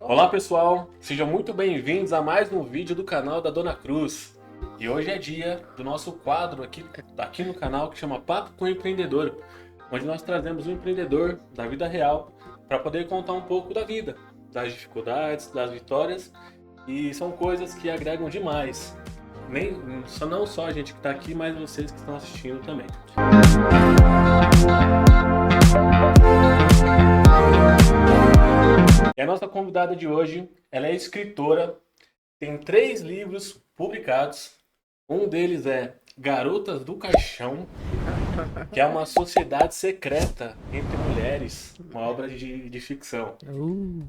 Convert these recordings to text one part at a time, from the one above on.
Olá pessoal, sejam muito bem-vindos a mais um vídeo do canal da Dona Cruz. E hoje é dia do nosso quadro aqui no canal que chama Papo com o Empreendedor, onde nós trazemos um empreendedor da vida real para poder contar um pouco da vida, das dificuldades, das vitórias, e são coisas que agregam demais. Não só a gente que está aqui, mas vocês que estão assistindo também. E a nossa convidada de hoje, ela é escritora, tem 3 livros publicados. Um deles é Garotas do Caixão, que é uma sociedade secreta entre mulheres, uma obra de ficção.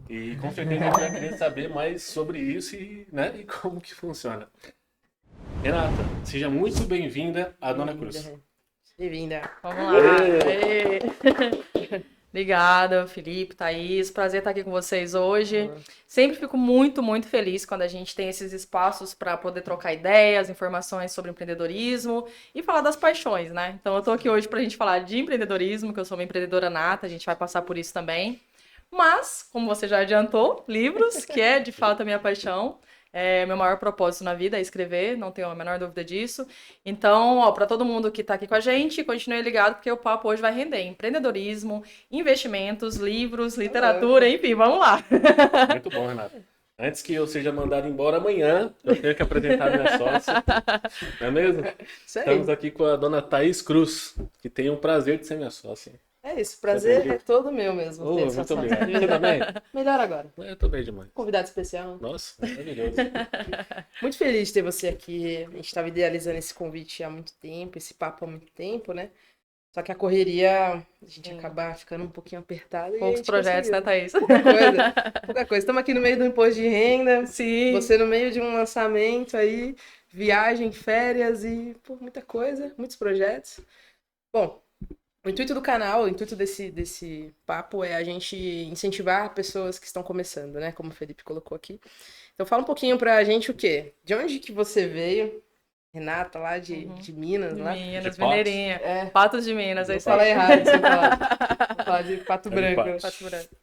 E com certeza a gente vai querer saber mais sobre isso e como que funciona. Renata, seja muito bem-vinda à Dona Cruz. Bem-vinda. Vamos lá. Obrigada, Felipe, Thaís. Prazer estar aqui com vocês hoje. Sempre fico muito, muito feliz quando a gente tem esses espaços para poder trocar ideias, informações sobre empreendedorismo e falar das paixões, né? Então, eu estou aqui hoje para a gente falar de empreendedorismo, que eu sou uma empreendedora nata, a gente vai passar por isso também. Mas, como você já adiantou, livros, que é de fato a minha paixão. Meu maior propósito na vida é escrever, não tenho a menor dúvida disso. Então, para todo mundo que está aqui com a gente, continue ligado, porque o papo hoje vai render empreendedorismo, investimentos, livros, literatura, enfim, vamos lá. Muito bom, Renata. Antes que eu seja mandado embora amanhã, eu tenho que apresentar minha sócia, não é mesmo? Estamos aqui com a dona Thaís Cruz, que tem o prazer de ser minha sócia. É isso, o prazer é todo meu mesmo. Muito obrigado. Você tá bem? Melhor agora. Eu tô bem demais. Convidado especial. Nossa, maravilhoso. Muito feliz de ter você aqui. A gente estava idealizando esse convite há muito tempo, esse papo há muito tempo, né? Só que a correria, a gente acaba ficando um pouquinho apertado. Poucos projetos, né, Thaís? Pouca coisa. Estamos aqui no meio do imposto de renda. Sim. Você no meio de um lançamento aí, viagem, férias e muita coisa, muitos projetos. Bom, o intuito do canal, o intuito desse papo é a gente incentivar pessoas que estão começando, né? Como o Felipe colocou aqui. Então fala um pouquinho pra gente o quê? De onde que você veio? Renata, lá de Minas, lá? Minas, Mineirinha. Patos de Minas, é isso aí. Fala errado, você fala. Vou falar de Pato Branco. Pato Branco.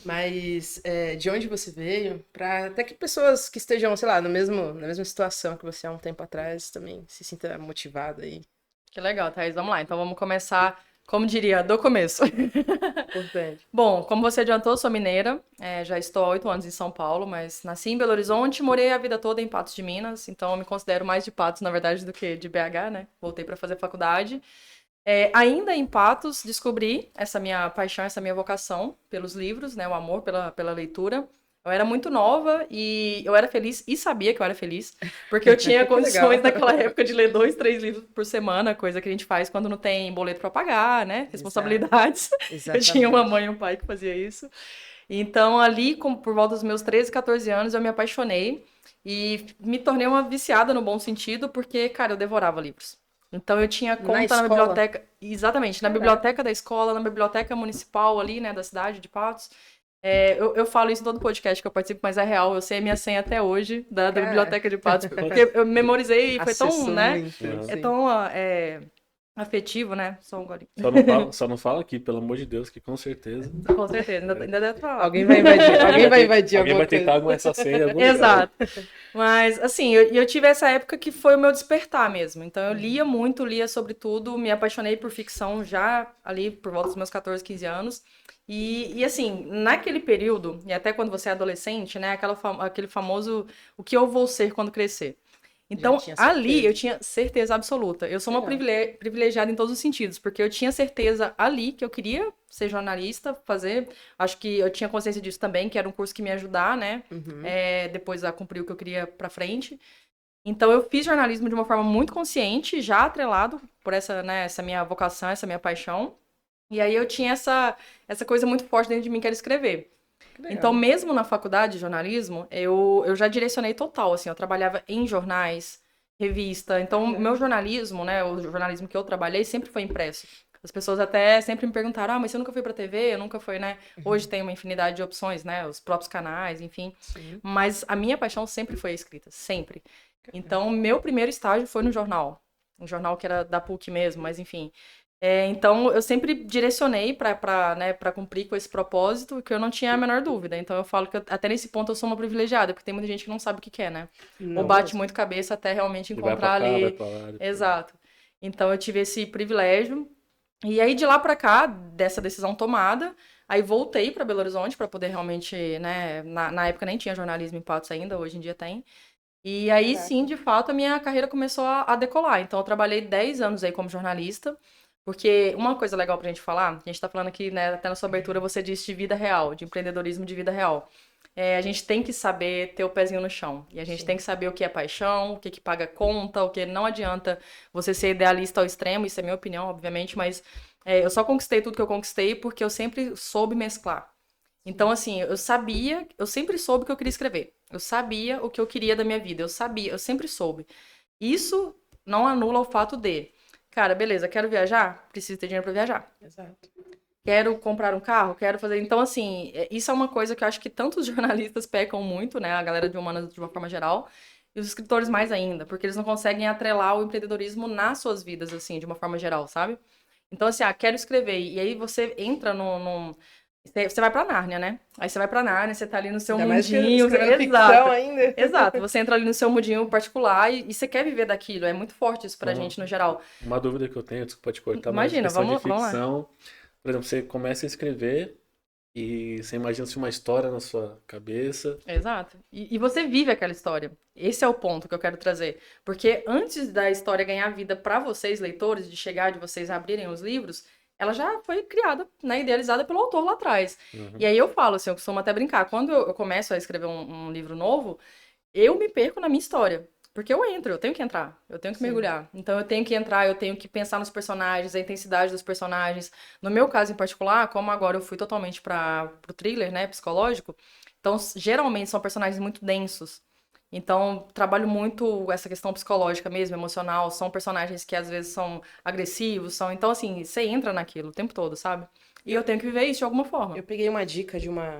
Mas de onde você veio? Pra até que pessoas que estejam, sei lá, na mesma situação que você há um tempo atrás também se sinta motivada aí. Que legal, Thaís. Vamos lá. Então vamos começar, como diria, do começo. Importante. Bom, como você adiantou, sou mineira, já estou há 8 anos em São Paulo, mas nasci em Belo Horizonte, morei a vida toda em Patos de Minas, então eu me considero mais de Patos, na verdade, do que de BH, né? Voltei para fazer faculdade. Ainda em Patos, descobri essa minha paixão, essa minha vocação pelos livros, né? O amor pela leitura. Eu era muito nova e eu era feliz e sabia que eu era feliz, porque eu tinha condições naquela época de ler 2, 3 livros por semana, coisa que a gente faz quando não tem boleto para pagar, né? Responsabilidades. Eu tinha uma mãe e um pai que fazia isso. Então, ali, por volta dos meus 13, 14 anos, eu me apaixonei e me tornei uma viciada no bom sentido, porque, cara, eu devorava livros. Então, eu tinha conta na biblioteca... Exatamente, na biblioteca da escola, na biblioteca municipal ali, né, da cidade de Patos. Eu falo isso em todo podcast que eu participo, mas é real, eu sei a minha senha até hoje da biblioteca de Patos, porque eu memorizei e foi tão, né? É tão afetivo, né? Só um golinho. Só não fala aqui, pelo amor de Deus, que com certeza. Com certeza, ainda deve falar. Alguém vai invadir alguém vai tentar alguma essa senha em algum lugar. Exato. Mas, assim, eu tive essa época que foi o meu despertar mesmo. Então, eu lia muito, lia sobre tudo, me apaixonei por ficção já ali por volta dos meus 14, 15 anos. E assim, naquele período, e até quando você é adolescente, né, aquele famoso o que eu vou ser quando crescer. Então, ali eu tinha certeza absoluta. Eu sou uma privilegiada em todos os sentidos, porque eu tinha certeza ali que eu queria ser jornalista, fazer. Acho que eu tinha consciência disso também, que era um curso que me ia ajudar, né? Depois a cumprir o que eu queria pra frente. Então, eu fiz jornalismo de uma forma muito consciente, já atrelado por essa minha vocação, essa minha paixão. E aí eu tinha essa coisa muito forte dentro de mim, que era escrever. Então, mesmo na faculdade de jornalismo, eu já direcionei total, assim, eu trabalhava em jornais, revista. Então, meu jornalismo, né, o jornalismo que eu trabalhei sempre foi impresso. As pessoas até sempre me perguntaram, mas você nunca foi pra TV? Eu nunca fui, né? Hoje tem uma infinidade de opções, né? Os próprios canais, enfim. Sim. Mas a minha paixão sempre foi a escrita, sempre. Então, meu primeiro estágio foi no jornal. Um jornal que era da PUC mesmo, mas enfim. Então, eu sempre direcionei para cumprir com esse propósito, que eu não tinha a menor dúvida. Então, eu falo que até nesse ponto eu sou uma privilegiada, porque tem muita gente que não sabe o que quer, né? Ou Não bate mesmo. muito cabeça até realmente E vai encontrar pra cá, vai ali. pra lá. depois. Exato. Então, eu tive esse privilégio. E aí, de lá pra cá, dessa decisão tomada, aí voltei para Belo Horizonte para poder realmente, né? Na época nem tinha jornalismo em Patos ainda, hoje em dia tem. E aí, Caraca. sim, de fato, a minha carreira começou a decolar. Então, eu trabalhei 10 anos aí como jornalista, porque uma coisa legal pra gente falar, a gente tá falando aqui, né, até na sua abertura você disse de vida real, de empreendedorismo de vida real. A gente tem que saber ter o pezinho no chão. E a gente Sim. tem que saber o que é paixão, o que que paga conta, o que não adianta você ser idealista ao extremo, isso é minha opinião, obviamente, mas eu só conquistei tudo que eu conquistei porque eu sempre soube mesclar. Então, assim, eu sempre soube o que eu queria escrever. Eu sabia o que eu queria da minha vida. Eu sempre soube. Isso não anula o fato de, cara, beleza, quero viajar? Preciso ter dinheiro pra viajar. Exato. Quero comprar um carro? Quero fazer. Então, assim, isso é uma coisa que eu acho que tantos jornalistas pecam muito, né? A galera de humanas de uma forma geral. E os escritores mais ainda, porque eles não conseguem atrelar o empreendedorismo nas suas vidas, assim, de uma forma geral, sabe? Então, assim, quero escrever. E aí você entra num. Você vai pra Nárnia, né? Aí você vai pra Nárnia, você tá ali no seu Ainda mais que mundinho. escrevendo ficção Exato. ainda. Exato. Você entra ali no seu mundinho particular e você quer viver daquilo. É muito forte isso pra Uhum. gente no geral. Uma dúvida que eu tenho, desculpa te cortar, Imagina, mas questão vamos de lá. ficção. Por exemplo, você começa a escrever e você imagina uma história na sua cabeça. Exato. E você vive aquela história. Esse é o ponto que eu quero trazer. Porque antes da história ganhar vida pra vocês, leitores, de chegar, de vocês abrirem os livros, ela já foi criada, né, idealizada pelo autor lá atrás. Uhum. E aí eu falo, assim, eu costumo até brincar. Quando eu começo a escrever um livro novo, eu me perco na minha história. Porque eu tenho que entrar, eu tenho que Sim. mergulhar. Então eu tenho que entrar, eu tenho que pensar nos personagens, a intensidade dos personagens. No meu caso em particular, como agora eu fui totalmente pro thriller, né, psicológico, então geralmente são personagens muito densos. Então trabalho muito essa questão psicológica mesmo, emocional. São personagens que às vezes são agressivos, então assim, você entra naquilo o tempo todo, sabe? E eu tenho que viver isso de alguma forma. Eu peguei uma dica de uma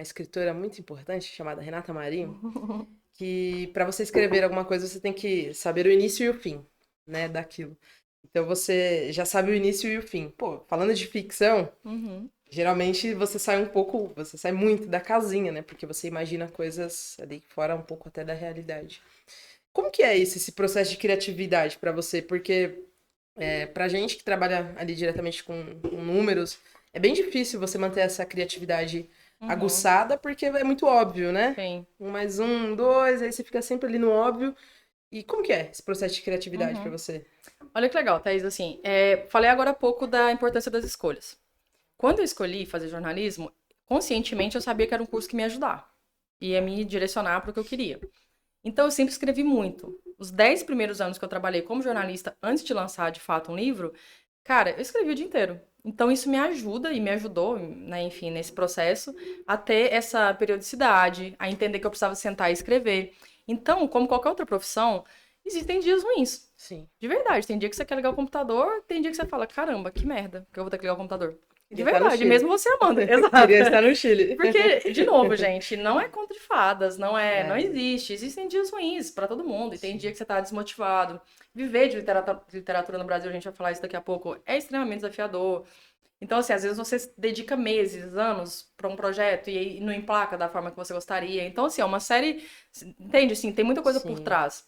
escritora muito importante chamada Renata Marinho, que para você escrever alguma coisa você tem que saber o início e o fim, né, daquilo. Então você já sabe o início e o fim. Pô, falando de ficção, Uhum. geralmente você sai muito da casinha, né? Porque você imagina coisas ali fora um pouco até da realidade. Como que é esse processo de criatividade para você? Porque pra gente que trabalha ali diretamente com números, é bem difícil você manter essa criatividade aguçada, porque é muito óbvio, né? Sim. 1 mais 1, 2, aí você fica sempre ali no óbvio. E como que é esse processo de criatividade pra você? Olha que legal, Thaís, assim, falei agora há pouco da importância das escolhas. Quando eu escolhi fazer jornalismo, conscientemente eu sabia que era um curso que me ia ajudar, ia me direcionar para o que eu queria. Então eu sempre escrevi muito. Os 10 primeiros anos que eu trabalhei como jornalista, antes de lançar de fato um livro, cara, eu escrevi o dia inteiro. Então isso me ajuda e me ajudou, né, enfim, nesse processo, a ter essa periodicidade, a entender que eu precisava sentar e escrever. Então, como qualquer outra profissão, existem dias ruins. Sim. De verdade, tem dia que você quer ligar o computador, tem dia que você fala, caramba, que merda, que eu vou ter que ligar o computador. De Queria estar no verdade, Chile. mesmo você amando. Exato. Queria estar no Chile. Porque, de novo, gente, não é conto de fadas, não É. existe. Existem dias ruins pra todo mundo. E tem dia que você tá desmotivado. Viver de literatura no Brasil, a gente vai falar isso daqui a pouco, é extremamente desafiador. Então, assim, às vezes você dedica meses, anos pra um projeto e aí não emplaca da forma que você gostaria. Então, assim, é uma série, entende? Assim, tem muita coisa por Sim. trás.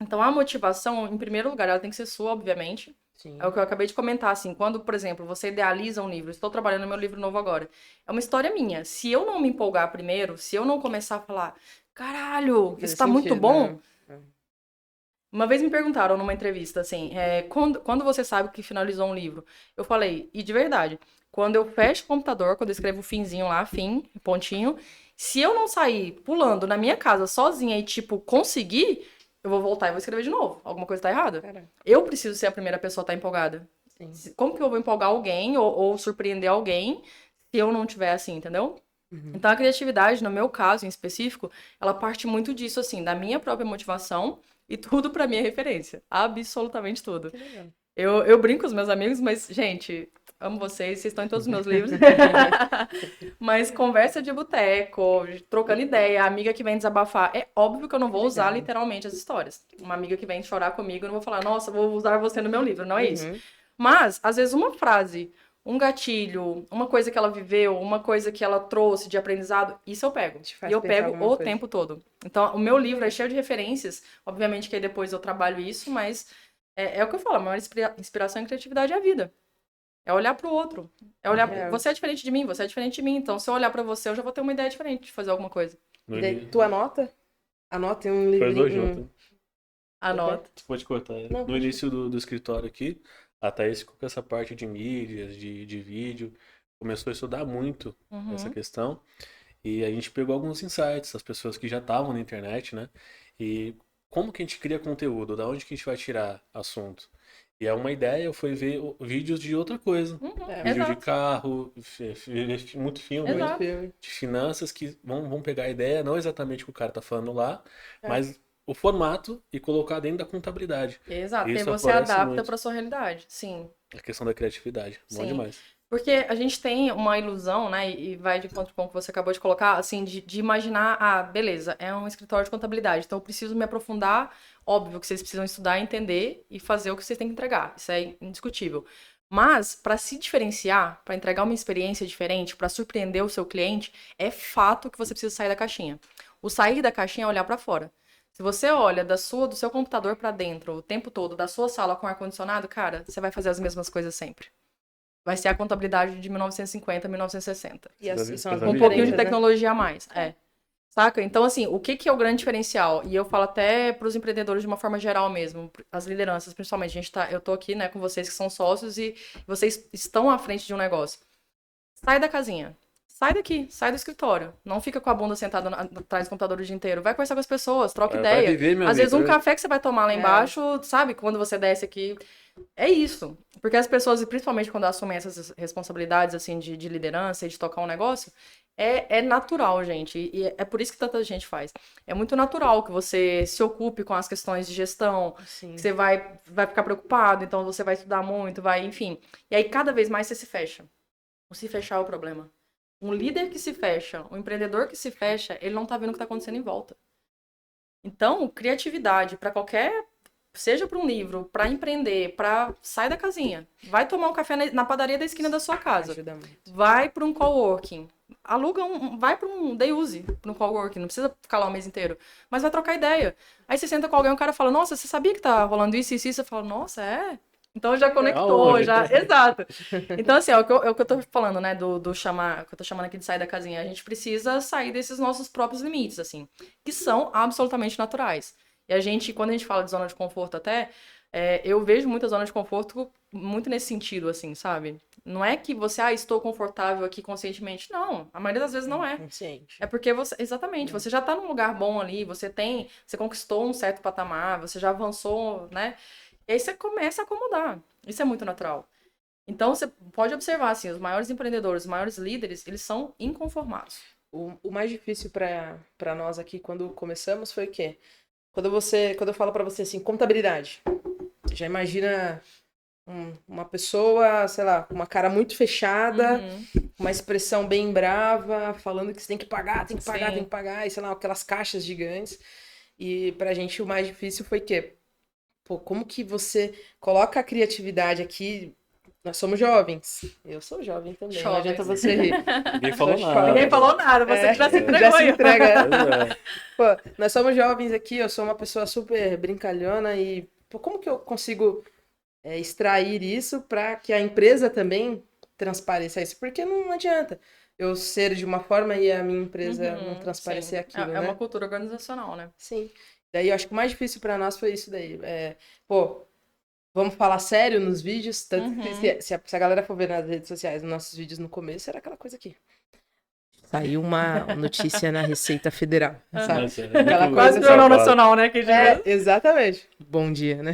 Então, a motivação, em primeiro lugar, ela tem que ser sua, obviamente. Sim. É o que eu acabei de comentar, assim, quando, por exemplo, você idealiza um livro, estou trabalhando no meu livro novo agora, é uma história minha. Se eu não me empolgar primeiro, se eu não começar a falar, caralho, Faz isso tá muito sentido, bom. né? Uma vez me perguntaram numa entrevista, assim, quando você sabe que finalizou um livro? Eu falei, e de verdade, quando eu fecho o computador, quando eu escrevo o finzinho lá, fim, pontinho, se eu não sair pulando na minha casa sozinha e, tipo, conseguir, eu vou voltar e vou escrever de novo. Alguma coisa tá errada? Cara, Eu preciso ser a primeira pessoa a estar empolgada. sim. Como que eu vou empolgar alguém ou surpreender alguém se eu não tiver assim, entendeu? Uhum. Então a criatividade, no meu caso em específico, ela parte muito disso, assim, da minha própria motivação e tudo pra mim é referência. Absolutamente tudo. Que legal. Eu brinco com os meus amigos, mas, gente, amo vocês estão em todos os meus livros. Mas conversa de boteco, trocando ideia, a amiga que vem desabafar. É óbvio que eu não vou usar literalmente as histórias. Uma amiga que vem chorar comigo, eu não vou falar, nossa, vou usar você no meu livro, não é isso. Uhum. Mas, às vezes, uma frase, um gatilho, uma coisa que ela viveu, uma coisa que ela trouxe de aprendizado, isso eu pego. Te faz E eu pensar pego alguma o coisa. tempo todo. Então, o meu livro é cheio de referências. Obviamente que aí depois eu trabalho isso, mas é o que eu falo, a maior inspiração e criatividade é a vida. É olhar pro outro. É olhar. É. Você é diferente de mim, você é diferente de mim. Então, se eu olhar pra você, eu já vou ter uma ideia diferente de fazer alguma coisa. No E daí, início- tu anota? Anota em um Foi os dois livrinho. juntos. Anota. Você pode cortar. Não, No pode início do escritório aqui, a Thaís ficou com essa parte de mídias, de vídeo. Começou a estudar muito essa Uhum. questão. E a gente pegou alguns insights das pessoas que já estavam na internet, né? E como que a gente cria conteúdo? Da onde que a gente vai tirar assunto? E é uma ideia, foi ver vídeos de outra coisa. É, Vídeo de Exato. carro, muito filme, Exato. filme. de finanças que vão pegar a ideia, não exatamente o que o cara tá falando lá, É. mas o formato e colocar dentro da contabilidade. Exato. E Isso você favorece adapta muito. pra sua realidade. Sim. A questão da criatividade. Bom Sim. demais. Porque a gente tem uma ilusão, né? E vai de encontro com o que você acabou de colocar, assim, de imaginar, beleza, é um escritório de contabilidade, então eu preciso me aprofundar. Óbvio que vocês precisam estudar, entender e fazer o que vocês têm que entregar. Isso é indiscutível. Mas, para se diferenciar, para entregar uma experiência diferente, para surpreender o seu cliente, é fato que você precisa sair da caixinha. O sair da caixinha é olhar para fora. Se você olha do seu computador para dentro o tempo todo, da sua sala com ar-condicionado, cara, você vai fazer as mesmas coisas sempre. Vai ser a contabilidade de 1950, 1960. E assim são as Com Com um pouquinho de diferenças, né? tecnologia a mais. Saca? Então, assim, o que é o grande diferencial? E eu falo até para os empreendedores de uma forma geral mesmo, as lideranças principalmente. Eu tô aqui, né, com vocês que são sócios e vocês estão à frente de um negócio. Sai da casinha. Sai daqui, sai do escritório. Não fica com a bunda sentada atrás do computador o dia inteiro. Vai conversar com as pessoas, troca Vai ideia. viver, meu Às vezes um amigo. café que você vai tomar lá embaixo, sabe? Quando você desce aqui. É isso. Porque as pessoas, e principalmente quando assumem essas responsabilidades, assim, de liderança e de tocar um negócio, é natural, gente. E é por isso que tanta gente faz. É muito natural que você se ocupe com as questões de gestão, Sim. que você vai ficar preocupado, então você vai estudar muito, enfim. E aí cada vez mais você se fecha. O se fechar é o problema. Um líder que se fecha, um empreendedor que se fecha, ele não tá vendo o que tá acontecendo em volta. Então, criatividade para qualquer, seja para um livro, para empreender, para sai da casinha. Vai tomar um café na padaria da esquina da sua casa. Ajuda muito. Vai para um coworking. Vai para um day use, para um coworking, não precisa ficar lá o mês inteiro, mas vai trocar ideia. Aí você senta com alguém, o cara fala: "Nossa, você sabia que tá rolando isso e isso?" Você fala: "Nossa, é?" Então já conectou, Aonde? já. Exato. Então, assim, é o que eu tô falando, né? Do chamar, que eu tô chamando aqui de sair da casinha. A gente precisa sair desses nossos próprios limites, assim, que são absolutamente naturais. E a gente, quando a gente fala de zona de conforto, até, eu vejo muita zona de conforto muito nesse sentido, assim, sabe? Não é que você, estou confortável aqui conscientemente. Não, a maioria das vezes não é. Consciente. É porque você, exatamente, você já tá num lugar bom ali, você conquistou um certo patamar, você já avançou, né? E aí você começa a acomodar. Isso é muito natural. Então você pode observar, assim, os maiores empreendedores, os maiores líderes, eles são inconformados. O mais difícil para nós aqui quando começamos foi o quê? Quando eu falo para você assim, contabilidade. Já imagina uma pessoa, sei lá, com uma cara muito fechada, Uhum. uma expressão bem brava, falando que você tem que pagar, tem que pagar, Sim. tem que pagar, e sei lá, aquelas caixas gigantes. E pra gente o mais difícil foi o quê? Pô, como que você coloca a criatividade aqui? Nós somos jovens. Eu sou jovem também. Não Jovens. adianta você rir. Ninguém falou Só nada. Ninguém falou nada, você que já se entregou já se aí. entrega. Pois é. Pô, nós somos jovens aqui, eu sou uma pessoa super brincalhona e pô, como que eu consigo extrair isso para que a empresa também transpareça isso? Porque não adianta eu ser de uma forma e a minha empresa não transparecer sim. aquilo, É né? uma cultura organizacional, né? Sim. Daí eu acho que o mais difícil para nós foi isso daí. Pô, vamos falar sério nos vídeos, tanto que se a galera for ver nas redes sociais, nos nossos vídeos no começo, era aquela coisa aqui. Saiu uma notícia na Receita Federal, sabe? Nossa, Aquela muito Quase coisa Jornal safado. Nacional, né? Que Exatamente. Bom dia, né?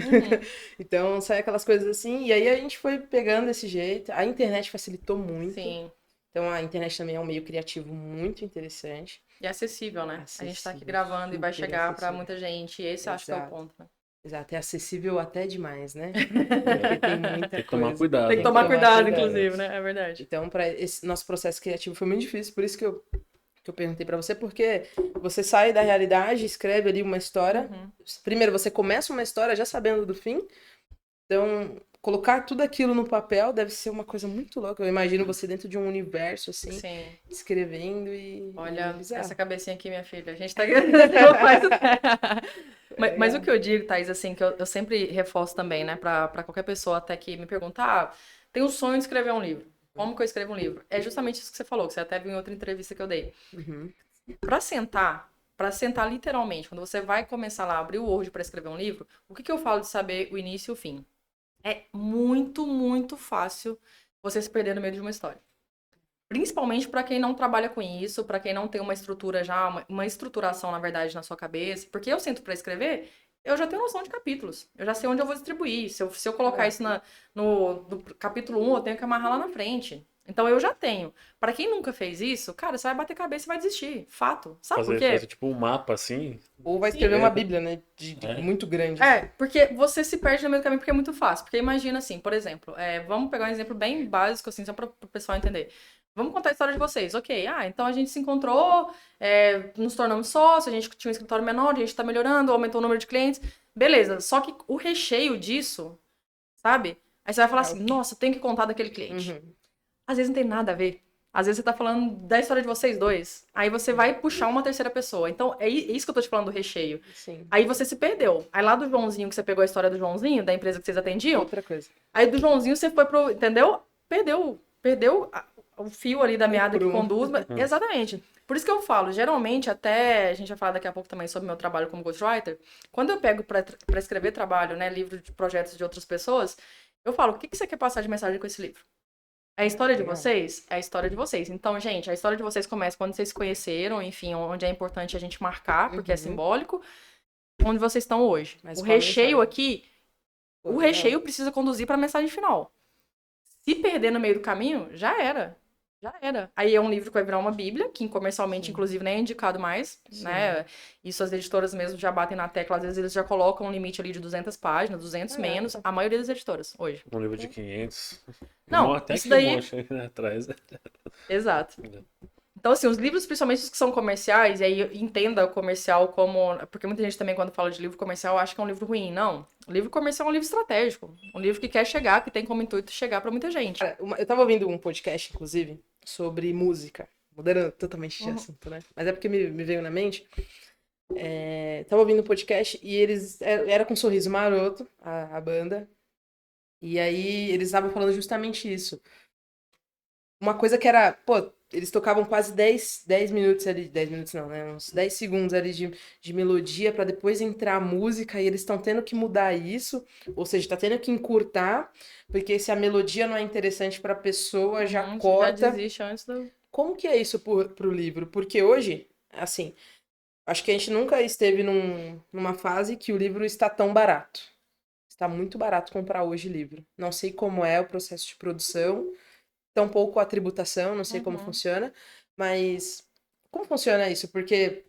Então, sai aquelas coisas assim, e aí a gente foi pegando desse jeito. A internet facilitou muito. Sim. Então, a internet também é um meio criativo muito interessante. E acessível, né? A gente tá aqui Acessível, gravando e vai super chegar pra acessível. muita gente. E esse acho que é o Exato. ponto, né? Exato, é acessível até demais, né? Porque tem muita Tem que tomar coisa. cuidado. Tem que tomar cuidado, inclusive, né? É verdade. Então, para esse nosso processo criativo foi muito difícil, por isso que eu perguntei para você, porque você sai da realidade, escreve ali uma história. Primeiro, você começa uma história já sabendo do fim, Então, colocar tudo aquilo no papel deve ser uma coisa muito louca. Eu imagino você dentro de um universo, assim, Sim. escrevendo e... Olha, é bizarro. essa cabecinha aqui, minha filha. A gente tá... mas o que eu digo, Thaís, assim, que eu sempre reforço também, né, pra qualquer pessoa até que me perguntar, tem o sonho de escrever um livro. Como que eu escrevo um livro? É justamente isso que você falou, que você até viu em outra entrevista que eu dei. Uhum. Pra sentar literalmente, quando você vai começar lá, abrir o Word pra escrever um livro, o que eu falo de saber o início e o fim? É muito, muito fácil você se perder no meio de uma história. Principalmente para quem não trabalha com isso, para quem não tem uma estrutura já, uma estruturação, na verdade, na sua cabeça. Porque eu sinto para escrever, eu já tenho noção de capítulos. Eu já sei onde eu vou distribuir. Se eu colocar isso no capítulo 1, eu tenho que amarrar lá na frente. Então eu já tenho. Para quem nunca fez isso, cara, você vai bater cabeça e vai desistir. Fato. Sabe por quê? Fazer tipo um mapa assim. Ou vai escrever uma bíblia, né? Muito grande. É, porque você se perde no meio do caminho porque é muito fácil. Porque imagina assim, por exemplo, vamos pegar um exemplo bem básico, assim, só para o pessoal entender. Vamos contar a história de vocês. Ok, então a gente se encontrou, nos tornamos sócios, a gente tinha um escritório menor, a gente tá melhorando, aumentou o número de clientes. Beleza, só que o recheio disso, sabe? Aí você vai falar assim, nossa, tem que contar daquele cliente. Uhum. Às vezes não tem nada a ver. Às vezes você tá falando da história de vocês dois. Aí você vai puxar uma terceira pessoa. Então, é isso que eu tô te falando do recheio. Sim. Aí você se perdeu. Aí lá do Joãozinho, que você pegou a história do Joãozinho, da empresa que vocês atendiam. Outra coisa. Aí do Joãozinho você foi pro. Entendeu? Perdeu o fio ali da meada que conduz. Exatamente. Por isso que eu falo, geralmente, até. A gente vai falar daqui a pouco também sobre meu trabalho como ghostwriter. Quando eu pego pra escrever trabalho, né? Livro de projetos de outras pessoas, eu falo, o que você quer passar de mensagem com esse livro? É a história de vocês? É a história de vocês. Então, gente, a história de vocês começa quando vocês se conheceram, enfim, onde é importante a gente marcar, porque é simbólico, onde vocês estão hoje. Mas o qual a recheio mensagem? aqui, o recheio precisa conduzir para a mensagem final. Se perder no meio do caminho, já era. Já era. Aí é um livro que vai virar uma bíblia, que comercialmente, inclusive, nem é indicado mais, né? Isso as editoras mesmo já batem na tecla, às vezes eles já colocam um limite ali de 200 páginas, 200 menos, a maioria das editoras, hoje. Um livro de 500. Não, Até isso que daí... um monte aí atrás. Exato. Então, assim, os livros, principalmente os que são comerciais, e aí entenda o comercial como... Porque muita gente também, quando fala de livro comercial, acha que é um livro ruim. Não. O livro comercial é um livro estratégico. Um livro que quer chegar, que tem como intuito chegar pra muita gente. Cara, eu tava ouvindo um podcast, inclusive, sobre música. Mudando totalmente de assunto, né? Mas é porque me veio na mente. Tava ouvindo um podcast e eles... Era com Sorriso Maroto, a banda. E aí eles estavam falando justamente isso. Uma coisa que era... Pô, eles tocavam quase 10 minutos ali... 10 minutos não, né? Uns 10 segundos ali de melodia pra depois entrar a música. E eles estão tendo que mudar isso. Ou seja, tá tendo que encurtar. Porque se a melodia não é interessante pra pessoa, já corta. Já desiste antes do... Como que é isso pro livro? Porque hoje, assim... Acho que a gente nunca esteve numa fase que o livro está tão barato. Está muito barato comprar hoje livro. Não sei como é o processo de produção, tampouco a tributação, não sei como funciona, mas como funciona isso? Porque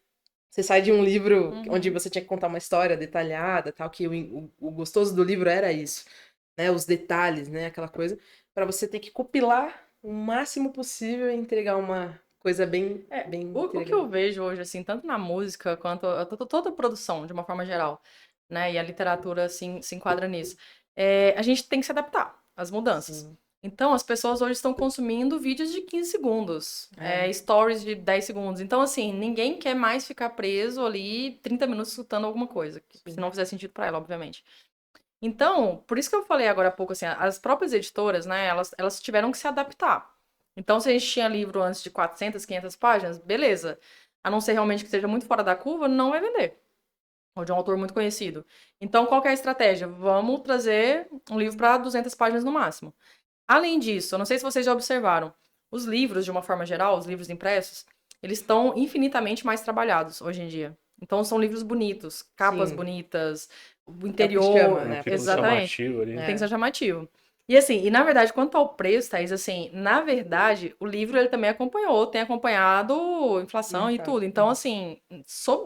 você sai de um livro onde você tinha que contar uma história detalhada, tal, que o gostoso do livro era isso, né? Os detalhes, né? Aquela coisa, para você ter que compilar o máximo possível e entregar uma coisa bem o que eu vejo hoje, assim, tanto na música quanto toda a produção, de uma forma geral, né? E a literatura, assim, se enquadra nisso. A gente tem que se adaptar às mudanças. Sim. Então, as pessoas hoje estão consumindo vídeos de 15 segundos, stories de 10 segundos. Então, assim, ninguém quer mais ficar preso ali 30 minutos escutando alguma coisa, se não fizer sentido para ela, obviamente. Então, por isso que eu falei agora há pouco, assim, as próprias editoras, né, elas tiveram que se adaptar. Então, se a gente tinha livro antes de 400, 500 páginas, beleza. A não ser realmente que seja muito fora da curva, não vai vender. Ou de um autor muito conhecido. Então, qual que é a estratégia? Vamos trazer um livro para 200 páginas no máximo. Além disso, eu não sei se vocês já observaram, os livros, de uma forma geral, os livros impressos, eles estão infinitamente mais trabalhados hoje em dia. Então, são livros bonitos, capas bonitas, o interior... É o que chama, né? Exatamente. Chamativo ali. Tem que ser chamativo. E assim, e na verdade, quanto ao preço, Thaís, assim, na verdade, o livro ele também tem acompanhado inflação e tudo. Então, assim,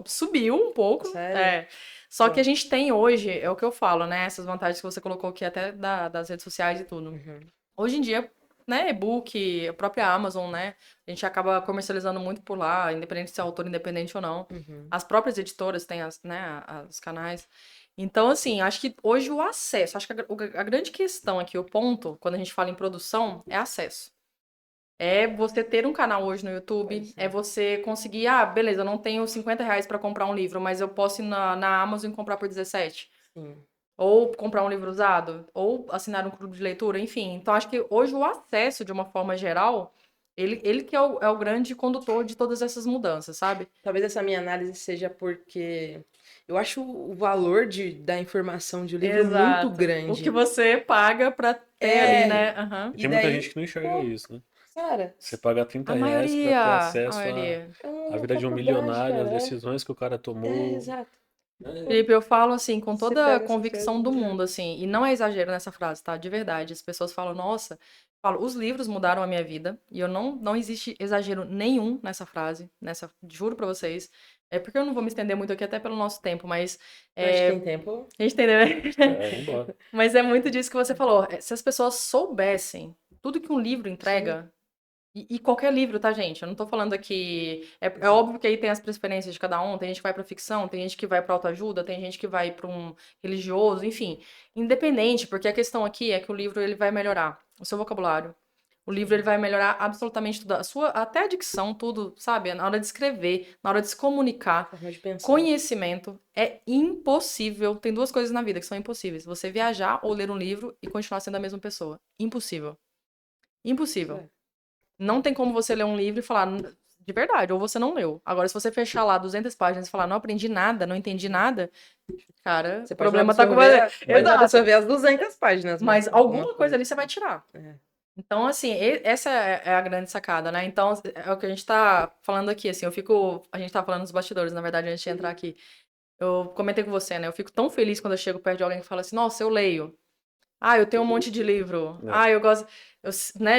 subiu um pouco. Sério? Só que a gente tem hoje, é o que eu falo, né? Essas vantagens que você colocou aqui até das redes sociais e tudo. Hoje em dia, né, e-book, a própria Amazon, né? A gente acaba comercializando muito por lá, independente se é autor independente ou não. As próprias editoras têm os canais. Então, assim, acho que hoje o acesso, acho que a grande questão aqui, o ponto, quando a gente fala em produção, é acesso. É você ter um canal hoje no YouTube, é você conseguir, beleza, eu não tenho R$ 50 para comprar um livro, mas eu posso ir na Amazon e comprar por 17. Sim. Ou comprar um livro usado, ou assinar um clube de leitura, enfim. Então, acho que hoje o acesso, de uma forma geral, ele que é o grande condutor de todas essas mudanças, sabe? Talvez essa minha análise seja porque eu acho o valor da informação de um livro muito Exato. grande. O que você paga pra ter ali, né? Aham. E tem muita gente que não enxerga isso, né? Cara, Você paga R$ 30 A pra ter maioria, acesso a maioria. à vida de um milionário, às decisões que o cara tomou. exato. Felipe, eu falo assim, com Você toda a pega essa convicção coisa, do mundo, assim, e não é exagero nessa frase, tá? De verdade. As pessoas falam, nossa, falo, os livros mudaram a minha vida, e eu não existe exagero nenhum nessa frase, juro pra vocês. É porque eu não vou me estender muito aqui, até pelo nosso tempo, mas Mas tem tempo. a gente entendeu, né? Vambora. Mas é muito disso que você falou. Se as pessoas soubessem tudo que um livro entrega, e qualquer livro, tá, gente? Eu não tô falando aqui. É óbvio que aí tem as preferências de cada um. Tem gente que vai pra ficção, tem gente que vai pra autoajuda, tem gente que vai pra um religioso, enfim. Independente, porque a questão aqui é que o livro ele vai melhorar o seu vocabulário. O livro ele vai melhorar absolutamente tudo, até a dicção, tudo, sabe? Na hora de escrever, na hora de se comunicar. Forma de pensar. Conhecimento é impossível. Tem duas coisas na vida que são impossíveis: você viajar ou ler um livro e continuar sendo a mesma pessoa. Impossível. Impossível. É. Não tem como você ler um livro e falar de verdade, ou você não leu. Agora, se você fechar lá 200 páginas e falar, não aprendi nada, não entendi nada, cara, Você o pode problema tá com absorver- você. Pode Exato. absorver as 200 páginas. Mas alguma alguma coisa ali você vai tirar. É. Então, assim, essa é a grande sacada, né? Então, é o que a gente tá falando aqui, assim, a gente tá falando nos bastidores, na verdade, antes de entrar aqui. Eu comentei com você, né? Eu fico tão feliz quando eu chego perto de alguém que fala assim, nossa, eu leio. Eu tenho um monte de livro. Eu gosto.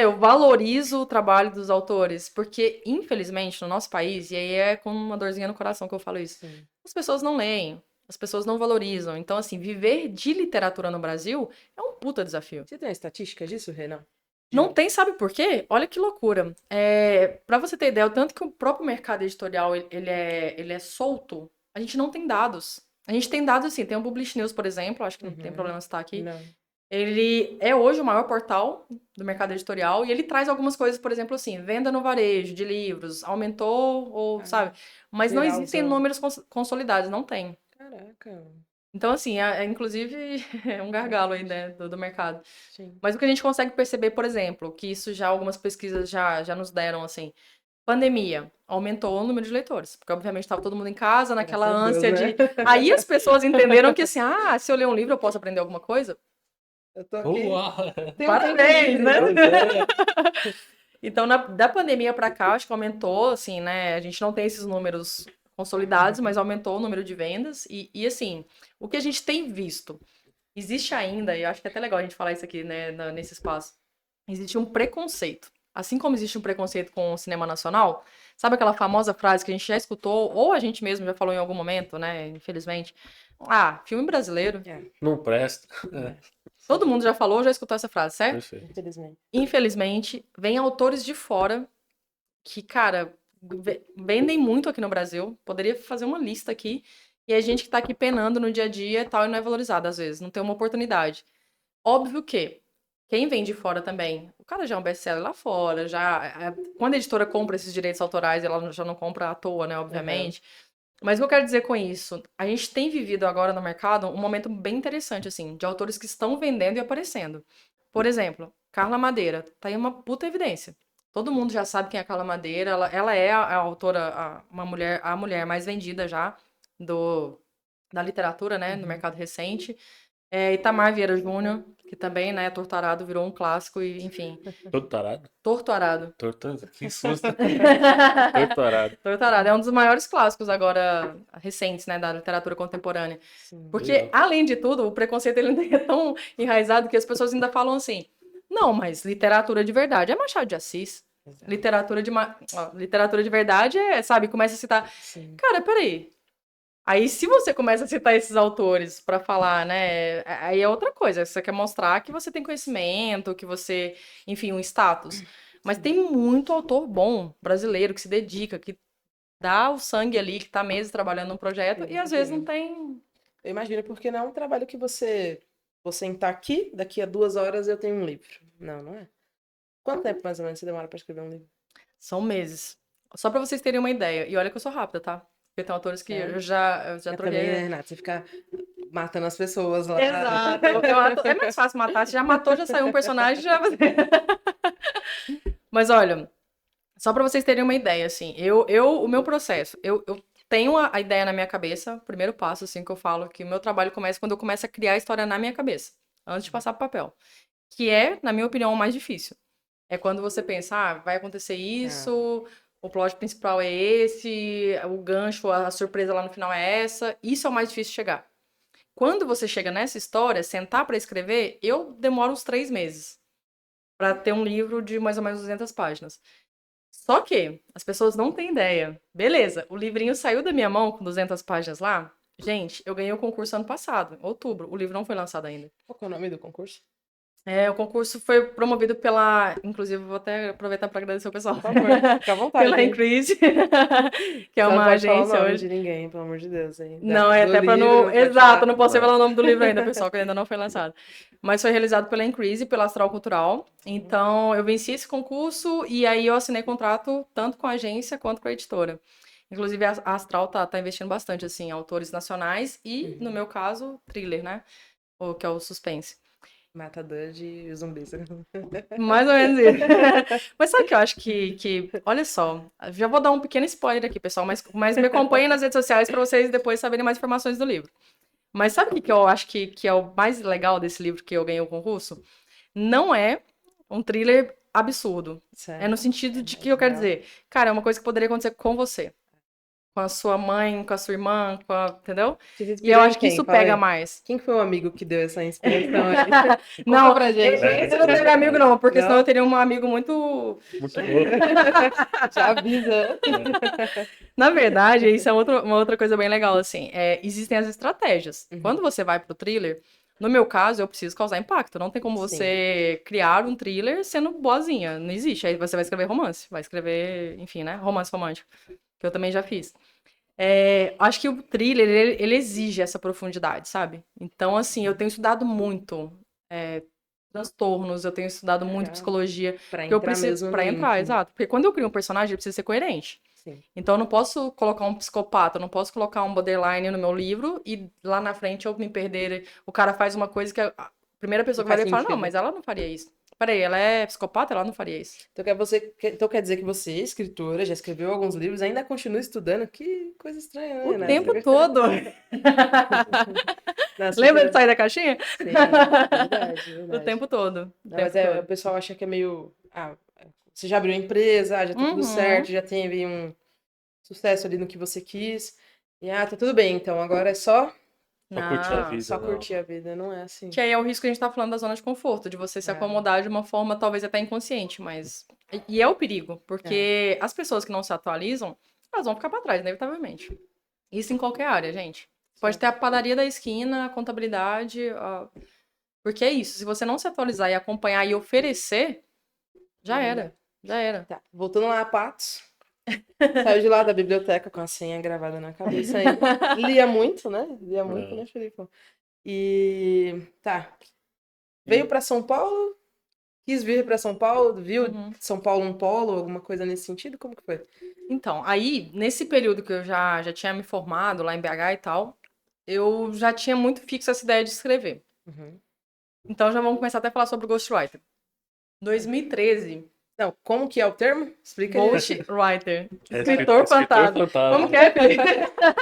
Eu valorizo o trabalho dos autores, porque, infelizmente, no nosso país, e aí é com uma dorzinha no coração que eu falo isso, Sim. as pessoas não leem, as pessoas não valorizam. Então, assim, viver de literatura no Brasil é um puta desafio. Você tem a estatística disso, Renan? Não tem, sabe por quê? Olha que loucura. Pra você ter ideia, o tanto que o próprio mercado editorial ele é solto, a gente não tem dados. A gente tem dados assim, tem o Publish News, por exemplo, acho que não tem problema citar aqui. Não. Ele é hoje o maior portal do mercado editorial e ele traz algumas coisas, por exemplo, assim, venda no varejo de livros, aumentou ou, sabe? Mas não existem geralzão. números consolidados, não tem. Caraca. Então, assim, inclusive, é um gargalo aí, né, do mercado. Sim. Mas o que a gente consegue perceber, por exemplo, que isso já algumas pesquisas já nos deram, assim, pandemia aumentou o número de leitores, porque obviamente estava todo mundo em casa, naquela Graças a Deus, ânsia né? de... Aí as pessoas entenderam que, assim, se eu ler um livro eu posso aprender alguma coisa? Eu tô aqui. Uau! Tem um Parabéns, tempo né? livre. Então, da pandemia para cá, acho que aumentou, assim, né? A gente não tem esses números consolidados, mas aumentou o número de vendas. E assim, o que a gente tem visto, existe ainda, e eu acho que é até legal a gente falar isso aqui, né, nesse espaço, existe um preconceito. Assim como existe um preconceito com o cinema nacional, sabe aquela famosa frase que a gente já escutou, ou a gente mesmo já falou em algum momento, né, infelizmente? Filme brasileiro. Não presta. Todo mundo já falou, já escutou essa frase, certo? Perfeito. Infelizmente. Infelizmente, vem autores de fora que, cara, vendem muito aqui no Brasil. Poderia fazer uma lista aqui. E a gente que tá aqui penando no dia a dia e tal, e não é valorizado às vezes, não tem uma oportunidade. Óbvio que quem vem de fora também, o cara já é um best-seller lá fora, quando a editora compra esses direitos autorais, ela já não compra à toa, né, obviamente. Mas o que eu quero dizer com isso? A gente tem vivido agora no mercado um momento bem interessante, assim, de autores que estão vendendo e aparecendo. Por exemplo, Carla Madeira, tá aí uma puta evidência. Todo mundo já sabe quem é a Carla Madeira, ela é a autora, a mulher mais vendida já da literatura, né, no mercado recente. Itamar Vieira Júnior, que também, né, Torturado virou um clássico e, enfim. Todo tarado? Torturado. Que susto. Torturado. Torturado é um dos maiores clássicos agora recentes, né, da literatura contemporânea. Sim. Porque, Legal. além de tudo, o preconceito ele é tão enraizado que as pessoas ainda falam assim, não, mas literatura de verdade é Machado de Assis. Exato. Literatura de verdade sabe, começa a citar... Sim. Cara, peraí. Aí, se você começa a citar esses autores pra falar, né, aí é outra coisa. Você quer mostrar que você tem conhecimento, que você, enfim, um status. Mas tem muito autor bom, brasileiro, que se dedica, que dá o sangue ali, que tá meses trabalhando num projeto, e às vezes não tem Eu imagino, porque não é um trabalho que você... Vou sentar aqui, daqui a 2 horas eu tenho um livro. Não, não é. Quanto tempo mais ou menos você demora pra escrever um livro? São meses. Só pra vocês terem uma ideia. E olha que eu sou rápida, tá? Porque tem autores que Sério? eu já É troquei. também, né, Renata? Você fica matando as pessoas lá. Exato. É mais fácil matar. Você já matou, já saiu um personagem, já. Mas olha, só pra vocês terem uma ideia, assim, o meu processo, eu tenho a ideia na minha cabeça, o primeiro passo, assim, que eu falo, que o meu trabalho começa quando eu começo a criar a história na minha cabeça, antes de passar pro papel. Que é, na minha opinião, o mais difícil. É quando você pensa, vai acontecer isso, o plot principal é esse, o gancho, a surpresa lá no final é essa. Isso é o mais difícil de chegar. Quando você chega nessa história, sentar pra escrever, eu demoro uns 3 meses pra ter um livro de mais ou menos 200 páginas. Só que as pessoas não têm ideia. Beleza, o livrinho saiu da minha mão com 200 páginas lá. Gente, eu ganhei o concurso ano passado, em outubro. O livro não foi lançado ainda. Qual que é o nome do concurso? O concurso foi promovido pela. Inclusive, vou até aproveitar para agradecer o pessoal. Por favor, fica à vontade. Pela hein? Increase, que é Você não uma pode falar o agência nome hoje. de ninguém, pelo amor de Deus. Hein? Não, é Do até pra livro, não. pode Exato, falar. não posso revelar o nome do livro ainda, pessoal, que ainda não foi lançado. Mas foi realizado pela Increase, pela Astral Cultural. Então, eu venci esse concurso e aí eu assinei contrato tanto com a agência quanto com a editora. Inclusive, a Astral tá investindo bastante, assim, em autores nacionais e, no meu caso, thriller, né? O que é o suspense. Matador de zumbis. Mais ou menos isso. Mas sabe o que eu acho olha só, já vou dar um pequeno spoiler aqui, pessoal, mas me acompanhem nas redes sociais para vocês depois saberem mais informações do livro. Mas sabe o que eu acho que é o mais legal desse livro que eu ganhei o concurso? Não é um thriller absurdo. É no sentido de que eu quero dizer, cara, é uma coisa que poderia acontecer com você. Com a sua mãe, com a sua irmã, entendeu? E eu acho que isso pega mais. Quem foi o amigo que deu essa inspiração aí? Não, Conta pra gente. esse não teve amigo não, porque Não? senão eu teria um amigo muito... Muito louco. Já avisa. Na verdade, isso é uma outra coisa bem legal, assim. Existem as estratégias. Quando você vai pro thriller, no meu caso, eu preciso causar impacto. Não tem como você criar um thriller sendo boazinha. Não existe. Aí você vai escrever romance. Vai escrever, enfim, né? Romance romântico. Que eu também já fiz. Acho que o thriller, ele exige essa profundidade, sabe? Então, assim, eu tenho estudado muito transtornos, eu tenho estudado muito psicologia. Pra Porque eu entrar preciso, mesmo pra no entrar, íntimo. exato. Porque quando eu crio um personagem, ele precisa ser coerente. Sim. Então, eu não posso colocar um psicopata, eu não posso colocar um borderline no meu livro e lá na frente eu me perder. O cara faz uma coisa que a primeira pessoa Não que vai faz ler fala, não, sentido. mas ela não faria isso. Peraí, ela é psicopata? Ela não faria isso. Então quer dizer que você, escritora, já escreveu alguns livros, ainda continua estudando? Que coisa estranha, né, O Renata? tempo todo. Nossa, Lembra de sair da caixinha? Sim, verdade, O verdade. tempo todo. Não, mas o pessoal acha que é meio... você já abriu a empresa, já tá tudo certo, já teve um sucesso ali no que você quis. E, tá tudo bem, então agora é só Curtir a vida. só não. curtir a vida, não é assim. Que aí é o risco que a gente tá falando da zona de conforto, de você se acomodar de uma forma talvez até inconsciente, mas... E é o perigo, porque as pessoas que não se atualizam, elas vão ficar pra trás, inevitavelmente. Isso em qualquer área, gente. Pode ter a padaria da esquina, a contabilidade, porque é isso. Se você não se atualizar e acompanhar e oferecer, já era. Já era. Tá, voltando lá a Patos. Saiu de lá da biblioteca com a senha gravada na cabeça aí. Lia muito, né? Lia muito, né, Felipe? E veio pra São Paulo, quis vir pra São Paulo, viu São Paulo um polo, alguma coisa nesse sentido? Como que foi? Então, aí, nesse período que eu já tinha me formado lá em BH e tal, eu já tinha muito fixo essa ideia de escrever. Então, já vamos começar até a falar sobre o Ghostwriter. 2013. Não, como que é o termo? Explica aí. Ghostwriter. É Escritor fantasma. Como que é? é, Felipe?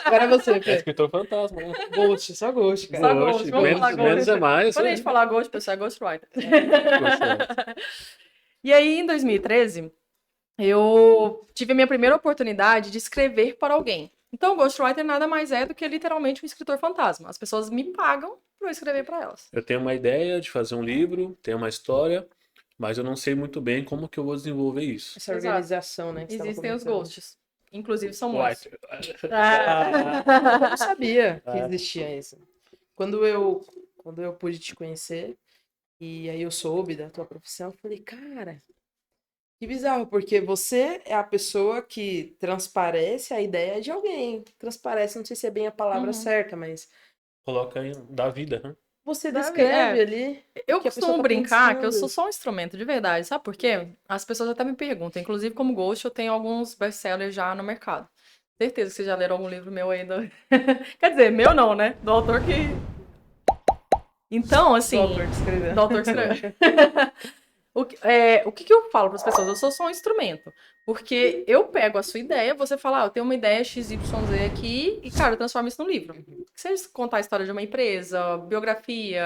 Agora é você, É Fê. escritor fantasma. Né? Ghost, só Ghost, cara. Só Ghost, vamos falar Ghost. Menos é mais. Quando a né? gente falar Ghost, pessoal, é Ghostwriter. Ghostwriter. E aí, em 2013, eu tive a minha primeira oportunidade de escrever para alguém. Então, o Ghostwriter nada mais é do que literalmente um escritor fantasma. As pessoas me pagam para eu escrever para elas. Eu tenho uma ideia de fazer um livro, tenho uma história, mas eu não sei muito bem como que eu vou desenvolver isso. Essa organização, né? Que você tava Existem os comentando. ghosts. Inclusive, são muitos. White. Eu não sabia que existia isso. Quando eu pude te conhecer, e aí eu soube da tua profissão, eu falei, cara, que bizarro, porque você é a pessoa que transparece a ideia de alguém. Transparece, não sei se é bem a palavra certa, mas coloca aí da vida, né? Você Sabe? descreve ali. Eu que a pessoa costumo tá brincar que eu pensando. sou só um instrumento, de verdade. Sabe por quê? As pessoas até me perguntam. Inclusive, como Ghost, eu tenho alguns best-sellers já no mercado. Certeza que vocês já leram algum livro meu aí. Quer dizer, meu não, né? Do autor que... Então, Do assim... autor que escreveu. Do autor que escreveu. O que que eu falo para as pessoas? Eu sou só um instrumento. Porque eu pego a sua ideia, você fala, eu tenho uma ideia XYZ aqui, e, cara, eu transformo isso num livro. Se você contar a história de uma empresa, biografia,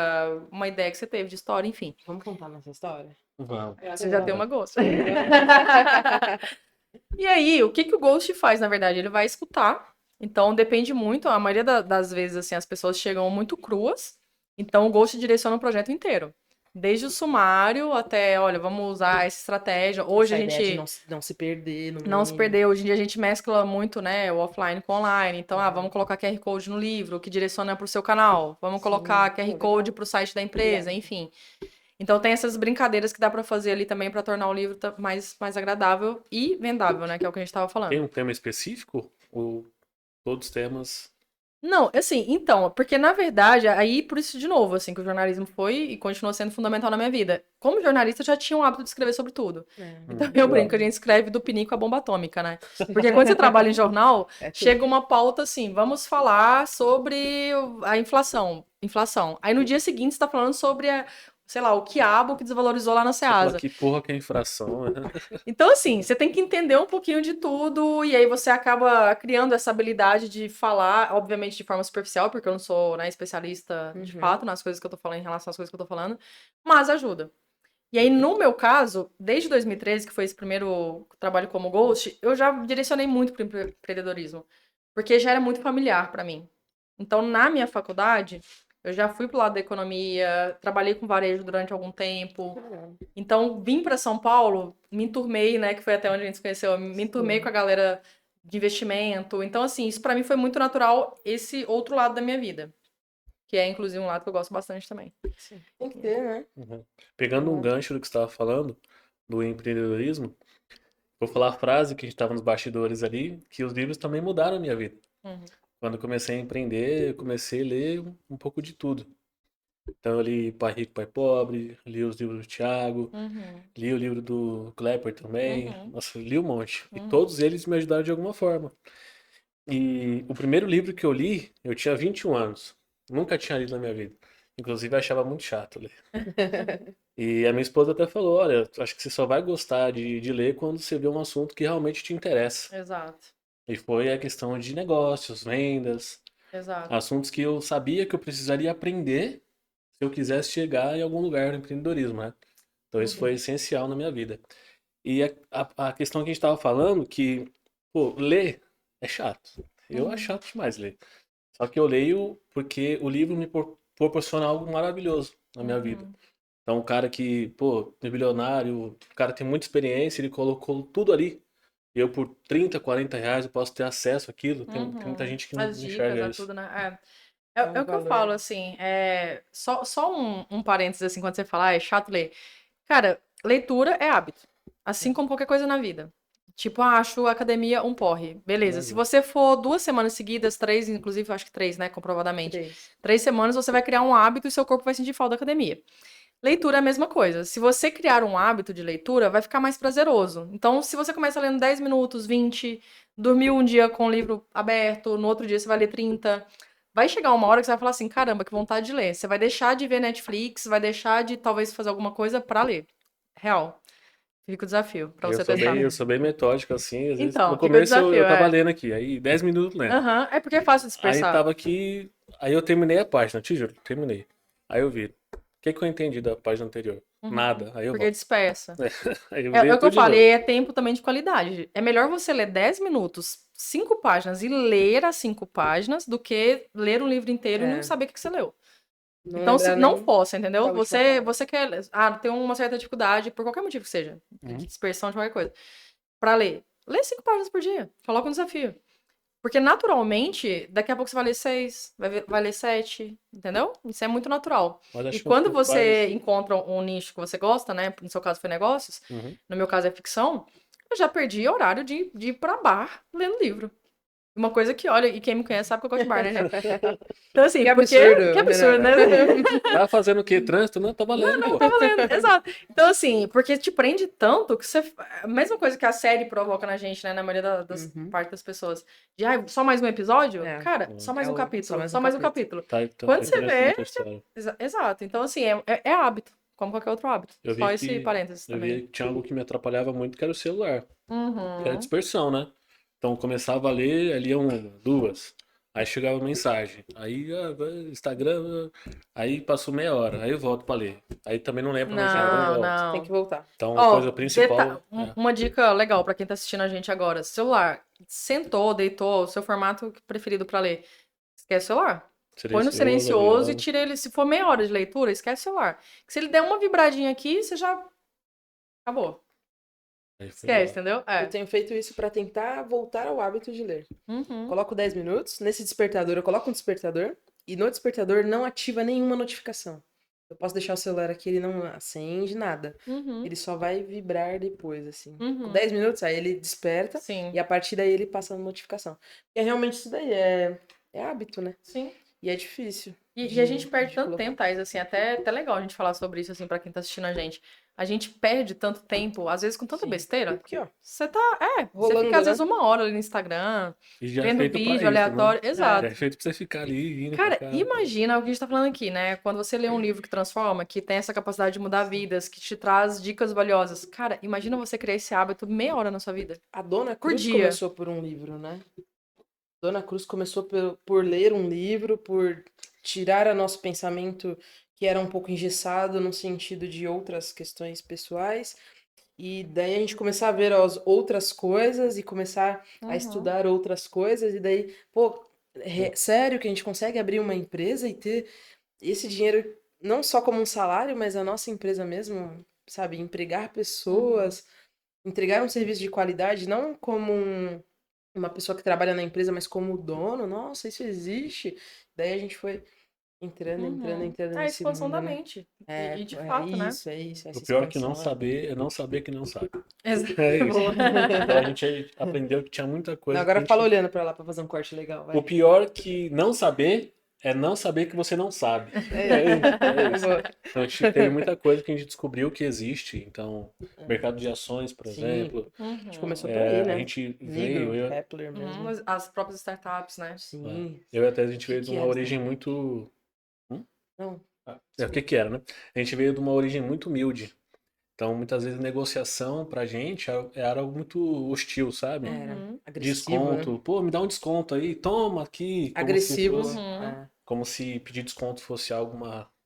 uma ideia que você teve de história, enfim. Vamos contar nossa história? Vamos. Você já tem uma gosto. E aí, o que que o Ghost faz, na verdade? Ele vai escutar. Então, depende muito. A maioria das vezes, assim, as pessoas chegam muito cruas. Então, o Ghost direciona o projeto inteiro. Desde o sumário até, olha, vamos usar essa estratégia. Hoje Essa a ideia de gente não se perder no não se meio. perdeu. Hoje em dia a gente mescla muito, né, o offline com o online. Então, vamos colocar QR Code no livro, que direciona para o seu canal. Vamos colocar QR Code para o site da empresa, enfim. Então tem essas brincadeiras que dá pra fazer ali também pra tornar o livro mais agradável e vendável, né? Que é o que a gente tava Tem falando. um tema específico? Ou todos os temas? Não, assim, então, porque na verdade, aí por isso de novo, assim, que o jornalismo foi e continua sendo fundamental na minha vida. Como jornalista, eu já tinha o hábito de escrever sobre tudo. Então eu brinco, a gente escreve do pinico à bomba atômica, né? Porque quando você trabalha em jornal, É tudo. chega uma pauta assim, vamos falar sobre a inflação. Inflação. Aí no dia seguinte você tá falando sobre sei lá, o quiabo que desvalorizou lá na Você fala Ceasa. que porra que é infração, né? Então, assim, você tem que entender um pouquinho de tudo, e aí você acaba criando essa habilidade de falar, obviamente de forma superficial, porque eu não sou, né, especialista de fato nas coisas que eu tô falando, em relação às coisas que eu tô falando, mas ajuda. E aí, no meu caso, desde 2013, que foi esse primeiro trabalho como Ghost, eu já direcionei muito pro empreendedorismo, porque já era muito familiar pra mim. Então, na minha faculdade, eu já fui pro lado da economia, trabalhei com varejo durante algum tempo. Então, vim para São Paulo, me enturmei, né, que foi até onde a gente se conheceu, eu me enturmei com a galera de investimento. Então, assim, isso para mim foi muito natural, esse outro lado da minha vida, que é inclusive um lado que eu gosto bastante também. Tem que ter, né? Uhum. Pegando um gancho do que você estava falando, do empreendedorismo, vou falar a frase que a gente estava nos bastidores ali, que os livros também mudaram a minha vida. Uhum. Quando eu comecei a empreender, eu comecei a ler um pouco de tudo. Então eu li Pai Rico, Pai Pobre, li os livros do Thiago, li o livro do Klepper também. Nossa, eu li um monte. E todos eles me ajudaram de alguma forma. E o primeiro livro que eu li, eu tinha 21 anos. Nunca tinha lido na minha vida. Inclusive, eu achava muito chato ler. E a minha esposa até falou, olha, acho que você só vai gostar de ler quando você vê um assunto que realmente te interessa. Exato, E foi a questão de negócios, vendas, exato. assuntos que eu sabia que eu precisaria aprender se eu quisesse chegar em algum lugar no empreendedorismo, né? Então isso foi essencial na minha vida. E a questão que a gente estava falando, que, pô, ler é chato. Eu acho chato demais ler. Só que eu leio porque o livro me proporciona algo maravilhoso na minha vida. Então, o cara que, pô, é bilionário, o cara tem muita experiência, ele colocou tudo ali. Eu, por 30, 40 reais, eu posso ter acesso àquilo. Tem muita gente que não As dicas, enxerga é isso. tudo, né? É o que eu valor. falo, assim, só um parênteses, assim, quando você fala, é chato ler. Cara, leitura é hábito. Assim como qualquer coisa na vida. Tipo, acho a academia um porre. Beleza, se você for 2 semanas seguidas, 3, inclusive, acho que 3, né, comprovadamente. 3 semanas, você vai criar um hábito e seu corpo vai sentir falta da academia. Leitura é a mesma coisa. Se você criar um hábito de leitura, vai ficar mais prazeroso. Então, se você começa lendo 10 minutos, 20, dormiu um dia com o livro aberto, no outro dia você vai ler 30, vai chegar uma hora que você vai falar assim, caramba, que vontade de ler. Você vai deixar de ver Netflix, vai deixar de talvez fazer alguma coisa pra ler. Real. Fica o desafio pra você testar. Eu sou bem metódico, assim. Às vezes, Então, no fica o começo desafio, eu tava lendo aqui, aí 10 minutos lendo. Aham, é porque é fácil Aí dispersar. tava aqui, aí eu terminei a página, te juro, terminei. Aí eu vi, o que que eu entendi da página anterior? Nada. Aí eu Porque volto. dispersa. Aí eu É leio o que eu tudo de novo. falei, é tempo também de qualidade. É melhor você ler 10 minutos, 5 páginas e ler as 5 páginas do que ler um livro inteiro e não saber o que você leu. Então, se não força, entendeu? Você quer. Tem uma certa dificuldade, por qualquer motivo que seja, de dispersão de qualquer coisa, pra ler. Lê 5 páginas por dia. Coloca um desafio. Porque naturalmente, daqui a pouco você vai ler 6, vai ler 7, entendeu? Isso é muito natural. Mas acho E que quando os você pais- encontra um nicho que você gosta, né? No seu caso foi negócios, Uhum. no meu caso é ficção, eu já perdi horário de ir pra bar lendo livro. Uma coisa que, olha, e quem me conhece sabe que eu gosto de bar, né, gente? Então, assim, Que porque... absurdo, Que absurdo, né? Tá fazendo o quê? Trânsito? Não, tá valendo, pô. Tá valendo, exato. Então, assim, porque te prende tanto que você. A mesma coisa que a série provoca na gente, né? Na maioria das parte das pessoas. De só mais um episódio? É. Cara, só mais É um o- capítulo. só mais um capítulo. Tá, então, Quando tá você vê. interessante a história. Exato. Então, assim, é hábito. Como qualquer outro hábito. Eu vi Só que- esse parênteses Eu também. vi que tinha algo que me atrapalhava muito, que era o celular. Que era Uhum. dispersão, né? Então começava a ler, ali uma, duas. Aí chegava mensagem. Aí Instagram, aí passou meia hora. Aí eu volto pra ler. Aí também não lembro pra mensagem, eu Não, volto. Tem que não. voltar. Então Ó, a coisa principal. uma dica legal pra quem tá assistindo a gente agora. Celular. Sentou, deitou, o seu formato preferido pra ler. Esquece o celular. Põe no silencioso e tira ele. Se for meia hora de leitura, esquece o celular. Que se ele der uma vibradinha aqui, você já. Acabou. Esquece, entendeu? Eu tenho feito isso pra tentar voltar ao hábito de ler. Uhum. Coloco 10 minutos, nesse despertador eu coloco um despertador e no despertador não ativa nenhuma notificação. Eu posso deixar o celular aqui, ele não acende nada. Uhum. Ele só vai vibrar depois, assim. Uhum. Com 10 minutos, aí ele desperta Sim. e a partir daí ele passa a notificação. Porque realmente isso daí é hábito, né? Sim. E é difícil. E a gente perde de tanto colocar. tempo, Thaís, assim, até legal a gente falar sobre isso, assim, pra quem tá assistindo a gente. A gente perde tanto tempo, às vezes com tanta Sim. besteira. Aqui, ó. Você tá, você Rolando, fica às né? vezes uma hora ali no Instagram, E já é vendo feito pra vídeo isso, aleatório. né? Exato. É feito pra você ficar ali, indo pra Cara, cá. imagina o que a gente tá falando aqui, né? Quando você lê um livro que transforma, que tem essa capacidade de mudar vidas, que te traz dicas valiosas. Cara, imagina você criar esse hábito meia hora na sua vida. A Dona Por Cruz dia. começou por um livro, né? Dona Cruz começou por ler um livro, por tirar o nosso pensamento que era um pouco engessado no sentido de outras questões pessoais. E daí a gente começar a ver as outras coisas e começar a Uhum. estudar outras coisas. E daí, pô, sério que a gente consegue abrir uma empresa e ter esse dinheiro não só como um salário, mas a nossa empresa mesmo, sabe? Empregar pessoas, entregar um serviço de qualidade, não como uma pessoa que trabalha na empresa, mas como dono. Nossa, isso existe. Daí a gente foi entrando É a nesse expansão mundo, da né? mente. E de fato, é né? isso, é isso. O Essa pior que não expansão, saber é não saber que não sabe. Exato. É isso. Boa. Então a gente aprendeu que tinha muita coisa. Não, agora que a fala gente... olhando pra lá pra fazer um corte legal, vai. O pior que não saber é não saber que você não sabe. É isso. Então a gente teve muita coisa que a gente descobriu que existe. Então, mercado de ações, por Sim. exemplo. A Uhum. gente começou por aí, né? A gente Nigro, veio, Kepler mesmo. As próprias startups, né? Sim. eu e até a gente Que veio de que uma era origem essa? muito. Não. O que que era, né? A gente veio de uma origem muito humilde. Então, muitas vezes, negociação pra gente era algo muito hostil, sabe? Era Uhum. agressivo, Desconto. né? Pô, me dá um desconto aí. Toma aqui. Como se Agressivo. fosse- Uhum. como se pedir desconto fosse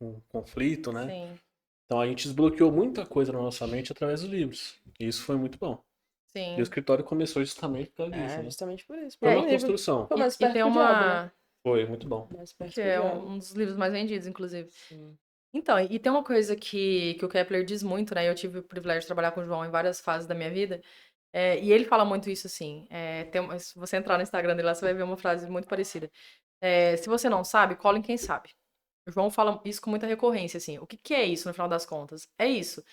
um conflito, né? Sim, Então, a gente desbloqueou muita coisa na nossa mente através dos livros. E isso foi muito bom. sim. E o escritório começou justamente por causa disso, É, né? justamente por isso. Foi Por uma um livro. construção. Pô, mais E perto tem do diabo, né? Foi, muito bom. Mais perto que do é diabo. um dos livros mais vendidos, inclusive. Sim. Então, e tem uma coisa que o Kepler diz muito, né? Eu tive o privilégio de trabalhar com o João em várias fases da minha vida. E ele fala muito isso assim. Se você entrar no Instagram dele lá, você vai ver uma frase muito parecida. Se você não sabe, cola em quem sabe. O João fala isso com muita recorrência, assim. O que é isso, no final das contas? É isso.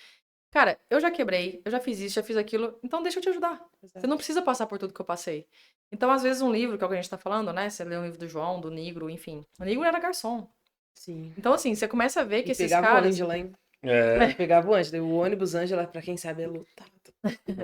Cara, eu já quebrei, eu já fiz isso, já fiz aquilo, então deixa eu te ajudar. Você não precisa passar por tudo que eu passei. Então, às vezes, um livro, que é o que a gente tá falando, né? Você lê um livro do João, do Nigro, enfim. O Nigro era garçom. Sim. Então, assim, você começa a ver que E esses pegava o caras... Ângela, hein? É, Pegava o Ângela. O ônibus Ângela, pra quem sabe, é lotado.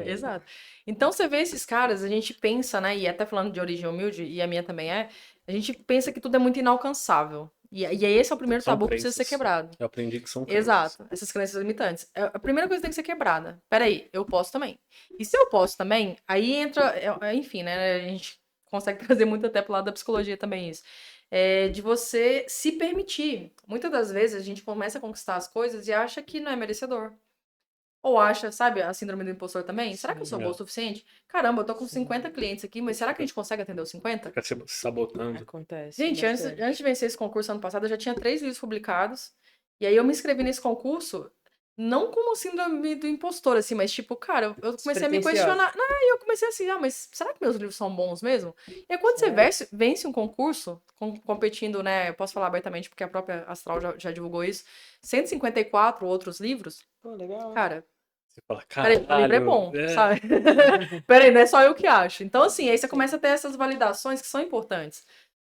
Exato. Então, você vê esses caras, a gente pensa, né? E até falando de origem humilde, e a minha também a gente pensa que tudo é muito inalcançável. E esse é o primeiro São tabu que precisa ser crenças. quebrado. eu aprendi que são crenças. Exato, essas crenças limitantes. A primeira coisa que tem que ser quebrada. Peraí, eu posso também. E se eu posso também, aí entra, enfim, né? A gente consegue trazer muito até pro lado da psicologia também isso. De você se permitir. Muitas das vezes a gente começa a conquistar as coisas e acha que não é merecedor. Ou acha, sabe, a síndrome do impostor também? Será que eu sou boa o suficiente? Caramba, eu tô com 50 clientes aqui, mas será que a gente consegue atender os 50? Fica se sabotando. Acontece. Gente, antes de vencer esse concurso ano passado, eu já tinha 3 livros publicados. E aí eu me inscrevi nesse concurso, não como síndrome do impostor, assim, mas tipo, cara, eu comecei a me questionar. E eu comecei assim, mas será que meus livros são bons mesmo? E aí, quando você vence um concurso, competindo, né, eu posso falar abertamente, porque a própria Astral já divulgou isso, 154 outros livros, Pô, legal. cara, Você fala, Peraí, o livro é bom, caralho. sabe? Peraí, não é só eu que acho. Então, assim, aí você começa a ter essas validações que são importantes.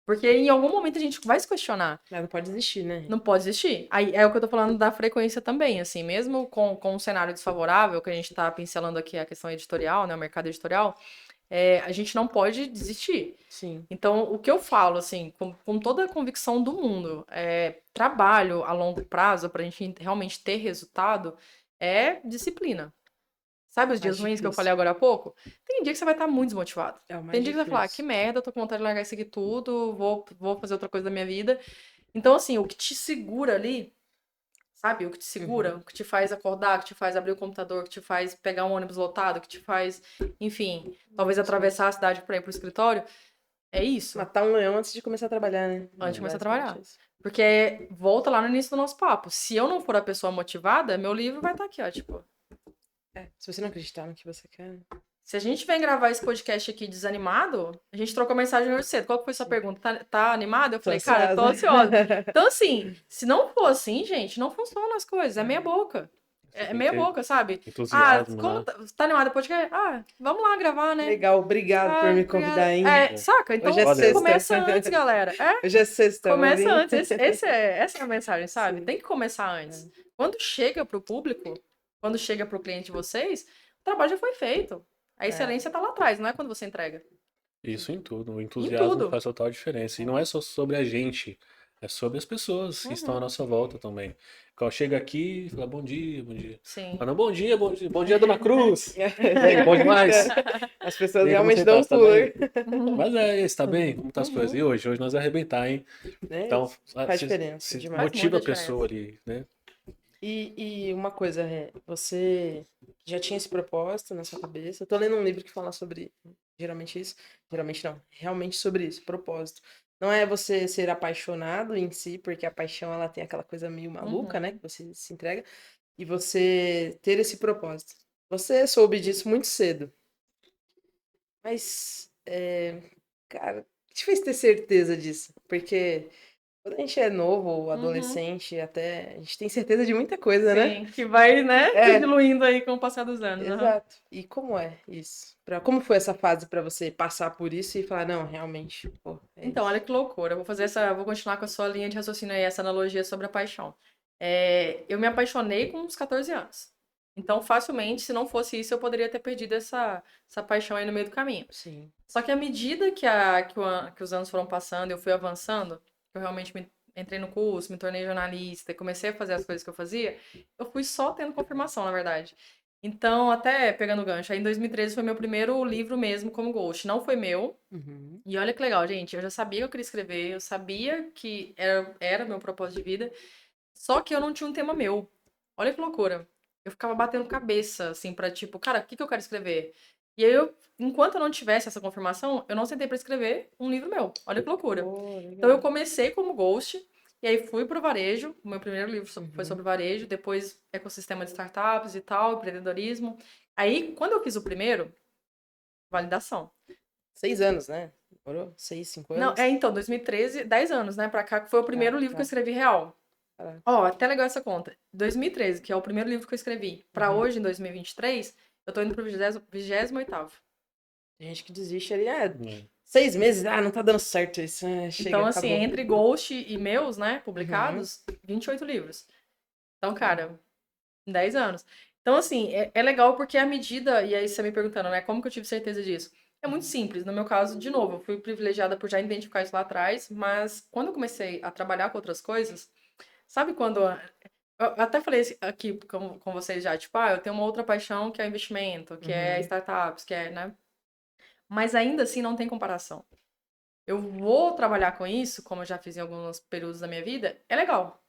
Porque em algum momento a gente vai se questionar. Mas não pode existir, né? Não pode existir. Aí é o que eu tô falando da frequência também, assim, mesmo com um cenário desfavorável, que a gente tá pincelando aqui a questão editorial, né, o mercado editorial, a gente não pode desistir. Sim. Então, o que eu falo, assim, com toda a convicção do mundo, trabalho a longo prazo pra gente realmente ter resultado é disciplina. Sabe os Mais dias ruins que eu difícil. falei agora há pouco? Tem dia que você vai estar muito desmotivado. É o mais Tem dia que você vai falar, difícil. que merda, tô com vontade de largar isso aqui tudo, vou fazer outra coisa da minha vida. Então, assim, o que te segura ali, sabe? O que te segura, o que te faz acordar, o que te faz abrir o computador, o que te faz pegar um ônibus lotado, o que te faz, enfim, talvez atravessar a cidade pra ir pro escritório, é isso. Matar um leão antes de começar a trabalhar, né? Antes de começar a Basicamente trabalhar. isso. Porque volta lá no início do nosso papo. Se eu não for a pessoa motivada, meu livro vai estar aqui, ó, tipo. Se você não acreditar no que você quer. Se a gente vem gravar esse podcast aqui desanimado, a gente trocou mensagem hoje cedo. Qual que foi sua pergunta? Tá animado? Eu falei, cara, tô ansiosa. Então, assim, se não for assim, gente, não funcionam as coisas. É meia boca. É meia boca, sabe? Entusiasmo, Como né? tá animado o podcast? Vamos lá gravar, né? Legal, obrigado por me convidar ainda. Saca? Então, Hoje é sexta. começa antes, galera. Hoje é sexta. Começa vamos antes. Essa é a mensagem, sabe? Sim. Tem que começar antes. Quando chega pro público, quando chega pro cliente de vocês, o trabalho já foi feito. A excelência tá lá atrás, não é quando você entrega. Isso em tudo. O Em entusiasmo tudo. faz total diferença. E não é só sobre a gente, é sobre as pessoas que estão à nossa volta também. Quando chega aqui e fala bom dia, bom dia. Sim. Fala, bom dia, bom dia, bom dia, Dona Cruz. Bom demais. As pessoas E aí, como realmente você dão um tá? Você tá pulo. bem? Mas está bem? Como tá as coisas? E hoje? Hoje nós vamos arrebentar, hein? Né? Então, Faz diferença se demais. motiva a Faz muita pessoa ali, né? E uma coisa, você já tinha esse propósito na sua cabeça? Eu tô lendo um livro que fala sobre geralmente isso. Geralmente não, realmente sobre isso, propósito. Não é você ser apaixonado em si, porque a paixão ela tem aquela coisa meio maluca, né? Que você se entrega. E você ter esse propósito. Você soube disso muito cedo. Mas, cara, o que te fez ter certeza disso? Porque quando a gente é novo, ou adolescente, até a gente tem certeza de muita coisa, né? Sim, que vai, né, É. diluindo aí com o passar dos anos. Exato. E como é isso? Como foi essa fase pra você passar por isso e falar, não, realmente, pô, Então, isso. olha que loucura. Vou continuar com a sua linha de raciocínio aí, essa analogia sobre a paixão. Eu me apaixonei com uns 14 anos. Então, facilmente, se não fosse isso, eu poderia ter perdido essa paixão aí no meio do caminho. Sim. Só que à medida que os anos foram passando, eu fui avançando, eu realmente entrei no curso, me tornei jornalista, comecei a fazer as coisas que eu fazia, eu fui só tendo confirmação, na verdade. Então, até pegando o gancho, aí em 2013 foi meu primeiro livro mesmo como Ghost. Não foi meu. Uhum. E olha que legal, gente. Eu já sabia que eu queria escrever, eu sabia que era meu propósito de vida, só que eu não tinha um tema meu. Olha que loucura. Eu ficava batendo cabeça, assim, pra tipo, cara, o que eu quero escrever? E aí, enquanto eu não tivesse essa confirmação, eu não sentei pra escrever um livro meu. Olha que loucura. Pô, Então, eu legal. comecei como Ghost, e aí fui pro varejo. O meu primeiro livro foi Uhum. sobre varejo, depois ecossistema de startups e tal, empreendedorismo. Aí, quando eu fiz o primeiro, validação. 6 anos, né? Demorou? 6, 5 Não, anos? então, 2013, 10 anos, né, pra cá, que foi o primeiro livro que eu escrevi real. Caraca. Ó, até legal essa conta. 2013, que é o primeiro livro que eu escrevi, pra Uhum. hoje, em 2023, eu tô indo pro 28º. Tem gente que desiste ali, 6 meses, não tá dando certo isso. Chega, Então, assim, acabou. entre Ghost e meus, né, publicados, 28 livros. Então, cara, 10 anos. Então, assim, é legal porque à medida, e aí você me perguntando, né, como que eu tive certeza disso? É muito simples. No meu caso, de novo, eu fui privilegiada por já identificar isso lá atrás, mas quando eu comecei a trabalhar com outras coisas, sabe quando. Eu até falei aqui com vocês já, tipo, eu tenho uma outra paixão que é investimento, que é startups, que é, né? Mas ainda assim não tem comparação. Eu vou trabalhar com isso, como eu já fiz em alguns períodos da minha vida, é legal.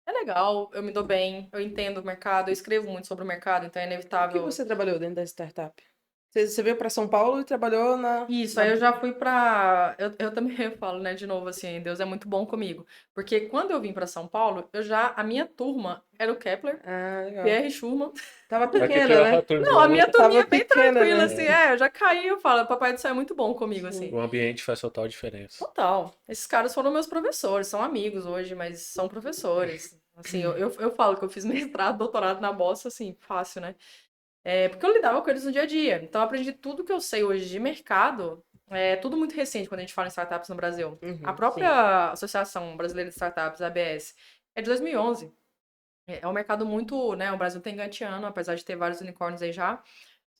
É legal, eu me dou bem, eu entendo o mercado, eu escrevo muito sobre o mercado, então é O que inevitável. você trabalhou dentro da startup? Você veio pra São Paulo e trabalhou Isso, aí eu já fui pra. Eu também falo, né, de novo, assim, Deus é muito bom comigo. Porque quando eu vim pra São Paulo, a minha turma era o Kepler, legal. Pierre Schurman. Tava Vai que pequena, tirar né? a turma. Não, a minha turminha é Tava bem pequena, tranquila, né? assim, eu já caí, eu falo, Papai do Céu é muito bom comigo, assim. O ambiente faz total diferença. Total. Esses caras foram meus professores, são amigos hoje, mas são professores. Assim, eu falo que eu fiz mestrado, doutorado na Bossa, assim, fácil, né? Porque eu lidava com eles no dia a dia. Então, eu aprendi tudo que eu sei hoje de mercado. É tudo muito recente quando a gente fala em startups no Brasil. A própria Associação Brasileira de Startups, a ABS, é de 2011. É um mercado muito, né? O Brasil tá engateando, apesar de ter vários unicórnios aí já.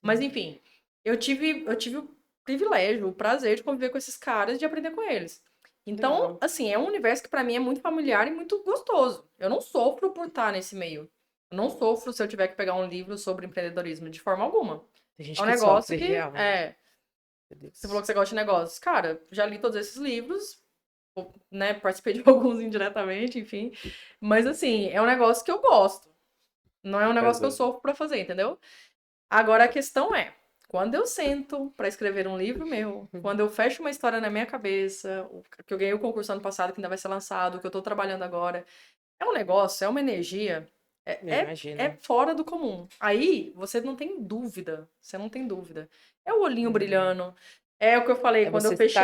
Mas, enfim, eu tive o privilégio, o prazer de conviver com esses caras e de aprender com eles. Então, Legal. assim, é um universo que pra mim é muito familiar e muito gostoso. Eu não sofro por estar nesse meio. Eu não sofro se eu tiver que pegar um livro sobre empreendedorismo, de forma alguma. Tem gente É um que negócio sofre que, real, né? Meu Deus. você falou que você gosta de negócios. Cara, já li todos esses livros, né? Participei de alguns indiretamente, enfim. Mas, assim, é um negócio que eu gosto. Não é um negócio que eu sofro pra fazer, entendeu? Agora a questão é, quando eu sento pra escrever um livro meu, quando eu fecho uma história na minha cabeça, que eu ganhei o concurso ano passado, que ainda vai ser lançado, o que eu tô trabalhando agora, é um negócio, é uma energia, Eu imagino. é fora do comum. Aí você não tem dúvida, você não tem dúvida. É o olhinho brilhando, é o que eu falei É quando você eu fechei.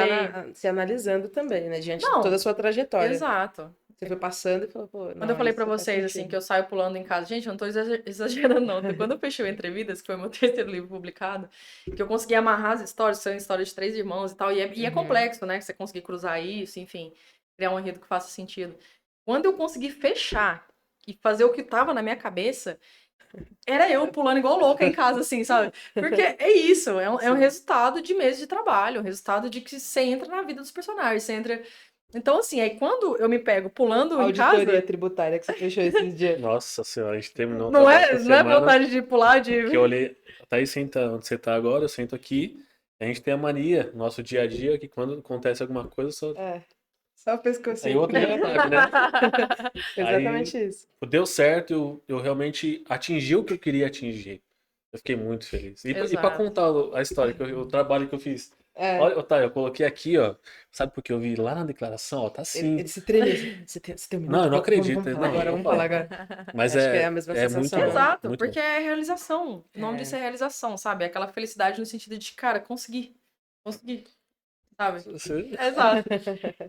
se analisando também, né? Diante de Não, toda a sua trajetória. exato. Você foi passando e falou, pô, Quando não, eu falei pra isso faz vocês, assim, sentido. que eu saio pulando em casa, gente, eu não tô exagerando, não. Quando eu fechei o Entrevidas, que foi meu terceiro livro publicado, que eu consegui amarrar as histórias, são histórias de 3 irmãos e tal, e é complexo, né? Você conseguir cruzar isso, enfim, criar um enredo que faça sentido. Quando eu consegui fechar e fazer o que tava na minha cabeça, era eu pulando igual louca em casa, assim, sabe? Porque é isso, é um resultado de meses de trabalho, um resultado de que você entra na vida dos personagens, você entra. Então, assim, aí quando eu me pego pulando em Auditoria casa. tributária que você fechou esses dias. Nossa senhora, a gente terminou o Não trabalho é, essa não é semana. vontade de pular, de. Que eu olhei, a Thaís senta onde você tá agora, eu sento aqui. A gente tem a mania, nosso dia a dia, que quando acontece alguma coisa, só... É, só o aí pescocinho. outro já sabe, né? Exatamente isso. Deu certo, eu realmente atingi o que eu queria atingir. Eu fiquei muito feliz. E pra Exato. contar a história, o trabalho que eu fiz. É, Olha, tá, eu coloquei aqui, ó. Sabe porque eu vi lá na declaração, ó, tá assim. ele se treme assim. Você tem um minuto? Não, eu não Vamos acredito. falar Não, agora, eu vamos vou falar falar. agora. Mas Acho que é a mesma muito sensação. bom, Exato, muito porque bom. é realização. O nome É. disso é realização, sabe? É aquela felicidade no sentido de, cara, consegui. Consegui. Sabe? Exato.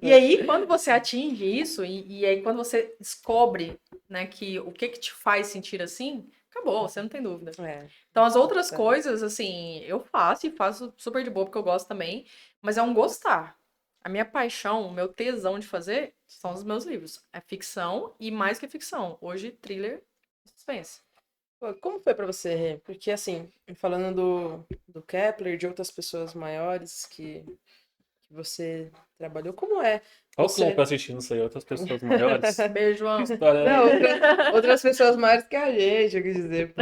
E aí, quando você atinge isso, e aí quando você descobre, né, que o que te faz sentir assim, acabou, você não tem dúvida. É. Então, as outras Tá. coisas, assim, eu faço e faço super de boa, porque eu gosto também, mas é um gostar. A minha paixão, o meu tesão de fazer são os meus livros. É ficção e mais que ficção. Hoje, thriller e suspense. Pô, como foi pra você, Rê? Porque, assim, falando do Kepler, de outras pessoas maiores que você trabalhou, como é Olha o você... Clepe assistindo isso aí, outras pessoas maiores. Beijo, João. História, Não, outras pessoas maiores que a gente, eu quis dizer.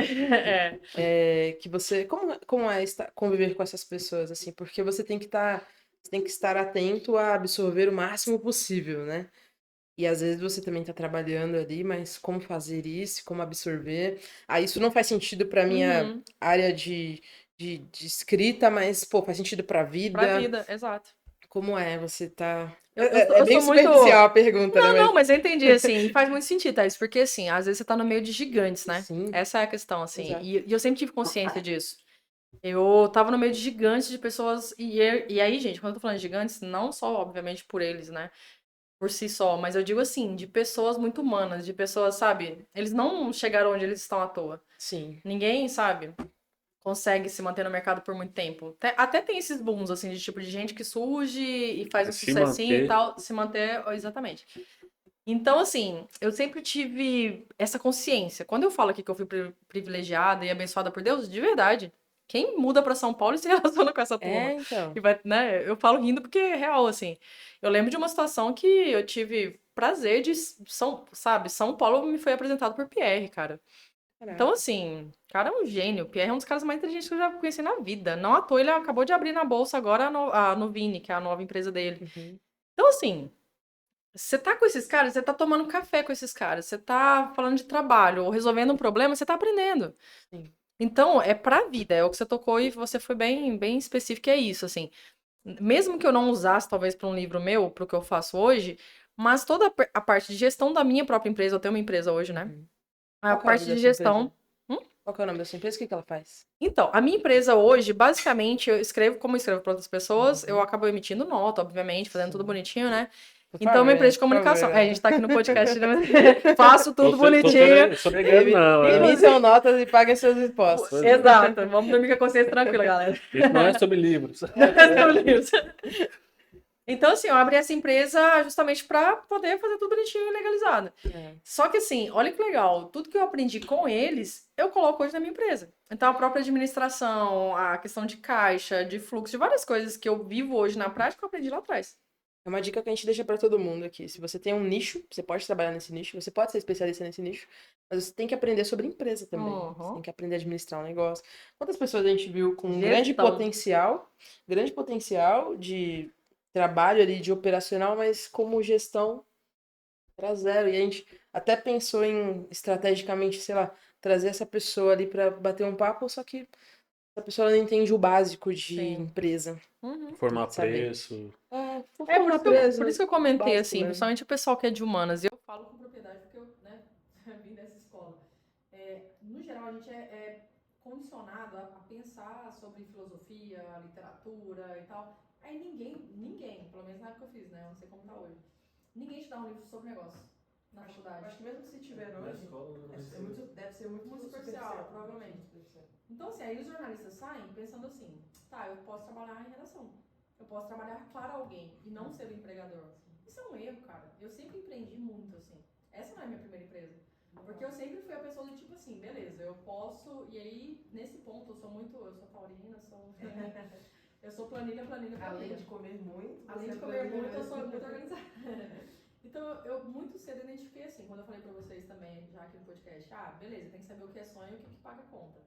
É. Que você... Como é conviver com essas pessoas, assim? Porque você tem que estar atento a absorver o máximo possível, né? E às vezes você também tá trabalhando ali, mas como fazer isso, como absorver. Ah, isso não faz sentido pra minha Uhum. área de escrita, mas, pô, faz sentido pra vida. Pra vida, exato. Como é? Você tá. Eu É bem sou muito. superficial a pergunta, né? Não, mas eu entendi, assim, faz muito sentido, Thaís, porque, assim, às vezes você tá no meio de gigantes, né? Sim. Essa é a questão, assim, Exato. e eu sempre tive consciência disso. Eu tava no meio de gigantes, de pessoas, e aí, gente, quando eu tô falando de gigantes, não só, obviamente, por eles, né? Por si só, mas eu digo assim, de pessoas muito humanas, de pessoas, sabe? Eles não chegaram onde eles estão à toa. Sim. Ninguém, sabe, consegue se manter no mercado por muito tempo. Até tem esses booms, assim, de tipo de gente que surge e faz um Se sucessinho manter. e tal, se manter, exatamente. Então, assim, eu sempre tive essa consciência. Quando eu falo aqui que eu fui privilegiada e abençoada por Deus, de verdade, quem muda pra São Paulo e se relaciona com essa turma? Então. E vai, né? Eu falo rindo porque é real, assim. Eu lembro de uma situação que eu tive prazer de São Paulo me foi apresentado por Pierre, cara. Então, assim, o cara é um gênio. O Pierre é um dos caras mais inteligentes que eu já conheci na vida. Não à toa, ele acabou de abrir na bolsa agora a Novini, que é a nova empresa dele. Uhum. Então, assim, você tá com esses caras, você tá tomando café com esses caras, você tá falando de trabalho ou resolvendo um problema, você tá aprendendo. Sim. Então, é pra vida, é o que você tocou e você foi bem, bem específico, é isso, assim. Mesmo que eu não usasse, talvez, para um livro meu, pro que eu faço hoje, mas toda a parte de gestão da minha própria empresa, eu tenho uma empresa hoje, né? Uhum. A Qual que é o parte nome de da sua gestão. empresa? Qual que é o nome da sua empresa? O que ela faz? Então, a minha empresa hoje, basicamente, eu escrevo como eu escrevo para outras pessoas, eu acabo emitindo nota, obviamente, fazendo tudo bonitinho, né? Então, uma empresa de comunicação. A gente tá aqui no podcast, né? Faço tudo Tô bonitinho. sonegando, não. Emitam notas e paguem seus impostos. Exato. Vamos dormir com a consciência tranquila, galera. Isso não é sobre livros. Então, assim, eu abri essa empresa justamente para poder fazer tudo bonitinho e legalizado. Só que, assim, olha que legal. Tudo que eu aprendi com eles, eu coloco hoje na minha empresa. Então, a própria administração, a questão de caixa, de fluxo, de várias coisas que eu vivo hoje na prática, eu aprendi lá atrás. É uma dica que a gente deixa pra todo mundo aqui. Se você tem um nicho, você pode trabalhar nesse nicho, você pode ser especialista nesse nicho, mas você tem que aprender sobre empresa também. Você tem que aprender a administrar um negócio. Quantas pessoas a gente viu com grande potencial de trabalho ali, de operacional, mas como gestão era zero. E a gente até pensou em, estrategicamente, sei lá, trazer essa pessoa ali pra bater um papo, só que a pessoa não entende o básico de empresa. Formar Saber. preço. Por isso que eu comentei, básico assim, mesmo. principalmente o pessoal que é de humanas. Eu falo com propriedade porque eu, né, vim dessa escola. No geral, a gente é condicionado a pensar sobre filosofia, literatura e tal. Aí ninguém, pelo menos na época que eu fiz, né, eu não sei como tá hoje, ninguém te dá um livro sobre negócio na faculdade. Acho que mesmo que se tiver Na hoje, escola, não deve ser muito superficial, provavelmente. Então, assim, aí os jornalistas saem pensando assim, tá, eu posso trabalhar em redação, eu posso trabalhar para alguém e não ser o empregador. Isso é um erro, cara. Eu sempre empreendi muito, assim. Essa não é a minha primeira empresa. Porque eu sempre fui a pessoa do tipo assim, beleza, eu posso, e aí, nesse ponto, eu sou taurina, eu sou planilha. Além de comer muito, Eu sou muito organizada. Então, eu muito cedo identifiquei assim, quando eu falei pra vocês também, já aqui no podcast, beleza, tem que saber o que é sonho e o que paga conta.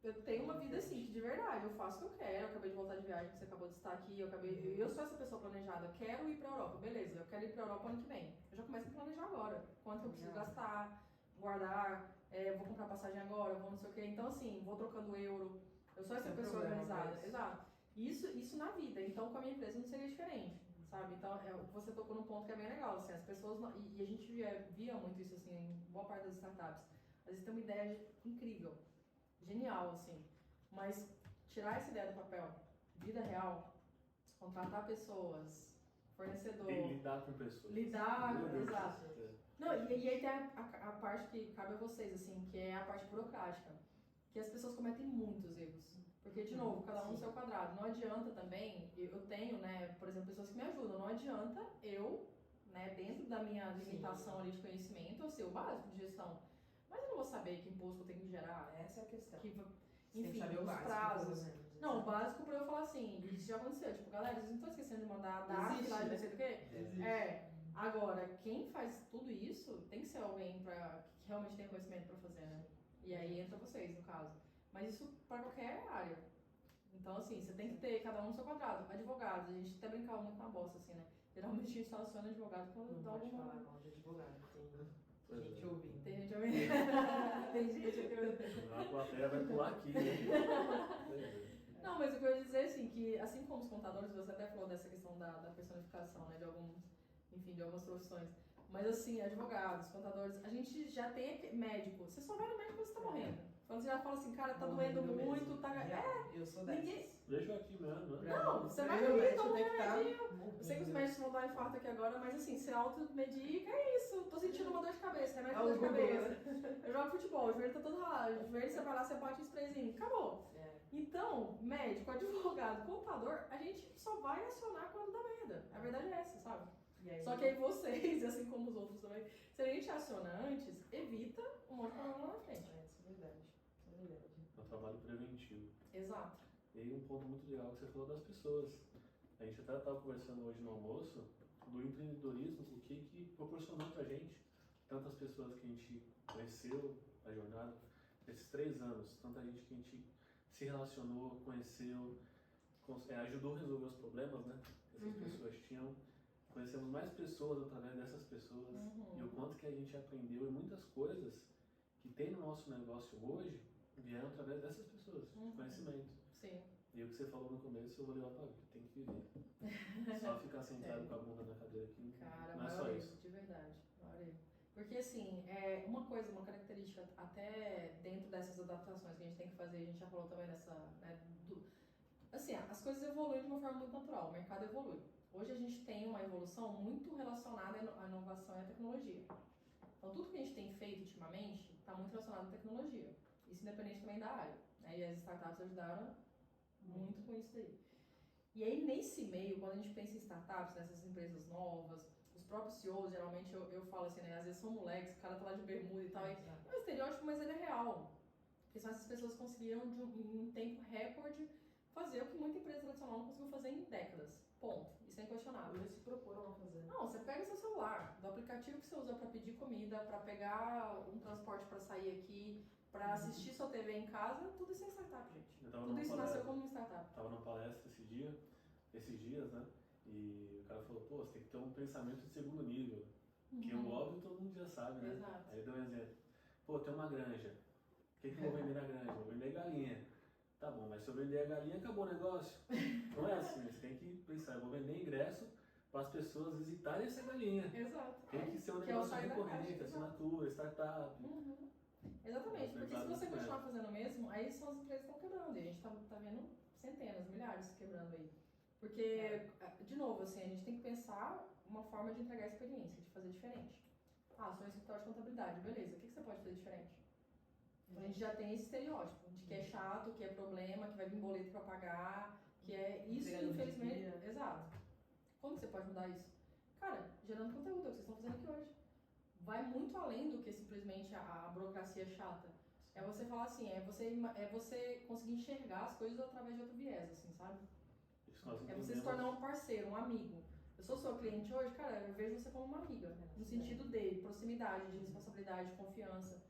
Eu tenho uma vida assim, que de verdade, eu faço o que eu quero, eu acabei de voltar de viagem, você acabou de estar aqui, eu sou essa pessoa planejada, eu quero ir pra Europa, beleza, eu quero ir pra Europa ano que vem. Eu já começo a planejar agora, quanto eu preciso gastar, guardar, vou comprar passagem agora, vou não sei o quê. Então assim, vou trocando euro, eu sou essa pessoa organizada, exato. Isso na vida, então com a minha empresa não seria diferente, sabe? Então você tocou num ponto que é bem legal, assim, as pessoas, e a gente via muito isso assim, em boa parte das startups, às vezes tem uma ideia incrível, genial, assim, mas tirar essa ideia do papel, vida real, contratar pessoas, fornecedor, E lidar com pessoas. Exato. Não, e aí tem a parte que cabe a vocês, assim, que é a parte burocrática, que as pessoas cometem muitos erros, porque, de novo, cada um no seu quadrado, não adianta também, eu tenho, né, por exemplo, pessoas que me ajudam, não adianta eu, né, dentro da minha limitação ali de conhecimento, eu sei o básico de gestão, mas eu não vou saber que imposto eu tenho que gerar. Essa é a questão. Enfim, os prazos. Não, o básico pra eu falar assim, isso já aconteceu. Tipo, galera, vocês não estão esquecendo de mandar a DARF lá de não sei do quê? Agora, quem faz tudo isso tem que ser alguém que realmente tenha conhecimento pra fazer, né? E aí entra vocês, no caso. Mas isso pra qualquer área. Então, assim, você tem que ter cada um no seu quadrado. Advogados, a gente até brincava muito com a bosta, assim, né? Geralmente a gente só aciona advogado quando dá alguma... Não pode falar mal de advogado, tem gente ouvindo. Tem gente ouvindo. Tem gente ouvindo. A plateia vai pular aqui, né? Não, mas o que eu ia dizer, assim, que assim como os contadores, você até falou dessa questão da personificação, né, de algumas profissões. Mas assim, advogados, contadores, a gente já tem médico. Você só vai no médico quando você tá morrendo. Quando você já fala assim, cara, tá doendo muito, tá... Eu sou dessas. Deixa eu aqui mesmo, né? Não, você vai no médico, tem que estar... Eu sei que os médicos vão dar infarto aqui agora, mas assim, você automedica, é isso. Tô sentindo uma dor de cabeça, remédio dor de cabeça. Eu jogo futebol, o joelho tá todo ralado. O joelho, você vai lá, você bate um sprayzinho, acabou. Então, médico, advogado, contador, a gente só vai acionar quando dá merda. A verdade é essa, sabe? Só que aí vocês, assim como os outros também, se a gente aciona antes, evita um monte de problema lá na frente. Isso é verdade. É um trabalho preventivo. Exato. E um ponto muito legal que você falou das pessoas. A gente até estava conversando hoje no almoço do empreendedorismo, o que proporcionou pra gente tantas pessoas que a gente conheceu, a jornada, esses 3 anos, tanta gente que a gente se relacionou, conheceu, ajudou a resolver os problemas, né? Que essas pessoas tinham. Conhecemos mais pessoas através dessas pessoas e o quanto que a gente aprendeu e muitas coisas que tem no nosso negócio hoje vieram através dessas pessoas, conhecimento. Sim. E o que você falou no começo, eu vou levar pra vida, tem que viver. Só ficar sentado com a bunda na cadeira aqui, cara, não é só isso. De verdade, porque assim, uma característica até dentro dessas adaptações que a gente tem que fazer, a gente já falou também nessa, né, assim, as coisas evoluem de uma forma muito natural, o mercado evolui. Hoje a gente tem uma evolução muito relacionada à inovação e à tecnologia. Então, tudo que a gente tem feito ultimamente está muito relacionado à tecnologia. Isso independente também da área, né? E as startups ajudaram muito com isso daí. E aí, nesse meio, quando a gente pensa em startups, nessas empresas novas, os próprios CEOs, geralmente eu falo assim, né? Às vezes são moleques, o cara tá lá de bermuda e tal. É um estereótipo, mas ele é real. Porque são essas pessoas que conseguiram, em um tempo recorde, fazer o que muita empresa tradicional não conseguiu fazer em décadas. Ponto. Isso é inquestionável. Eles se proporam a fazer. Não, você pega o seu celular, do aplicativo que você usa para pedir comida, para pegar um transporte para sair aqui, para assistir sua TV em casa, tudo isso é startup, gente. Tudo isso nasceu como uma startup. Tava numa palestra esses dias, né? E o cara falou, pô, você tem que ter um pensamento de segundo nível. Que o óbvio todo mundo já sabe, né? Exato. Aí deu um exemplo. Pô, tem uma granja. O que eu vou vender na granja? Vou vender galinha. Tá bom, mas se eu vender a galinha, acabou o negócio. Não é assim, você tem que pensar, eu vou vender ingresso para as pessoas visitarem essa galinha. Exato. Tem que ser um Que é o negócio sair da recorrente, caixa, assinatura, startup. Exatamente, porque se você Exato. continuar fazendo o mesmo, aí são as empresas que estão quebrando. E a gente tá vendo centenas, milhares quebrando aí. Porque, de novo, assim, a gente tem que pensar uma forma de entregar a experiência, de fazer diferente. Ah, sou um escritório de contabilidade, beleza. O que você pode fazer diferente? Então, a gente já tem esse estereótipo de que é chato, que é problema, que vai vir boleto para pagar, que é isso, infelizmente. Exato. Como que você pode mudar isso? Cara, gerando conteúdo, é o que vocês estão fazendo aqui hoje. Vai muito além do que simplesmente a burocracia chata. É você falar assim, é você conseguir enxergar as coisas através de outro viés, assim, sabe? É você se tornar um parceiro, um amigo. Eu sou seu cliente hoje, cara, eu vejo você como uma amiga. No sentido de proximidade, de responsabilidade, de confiança.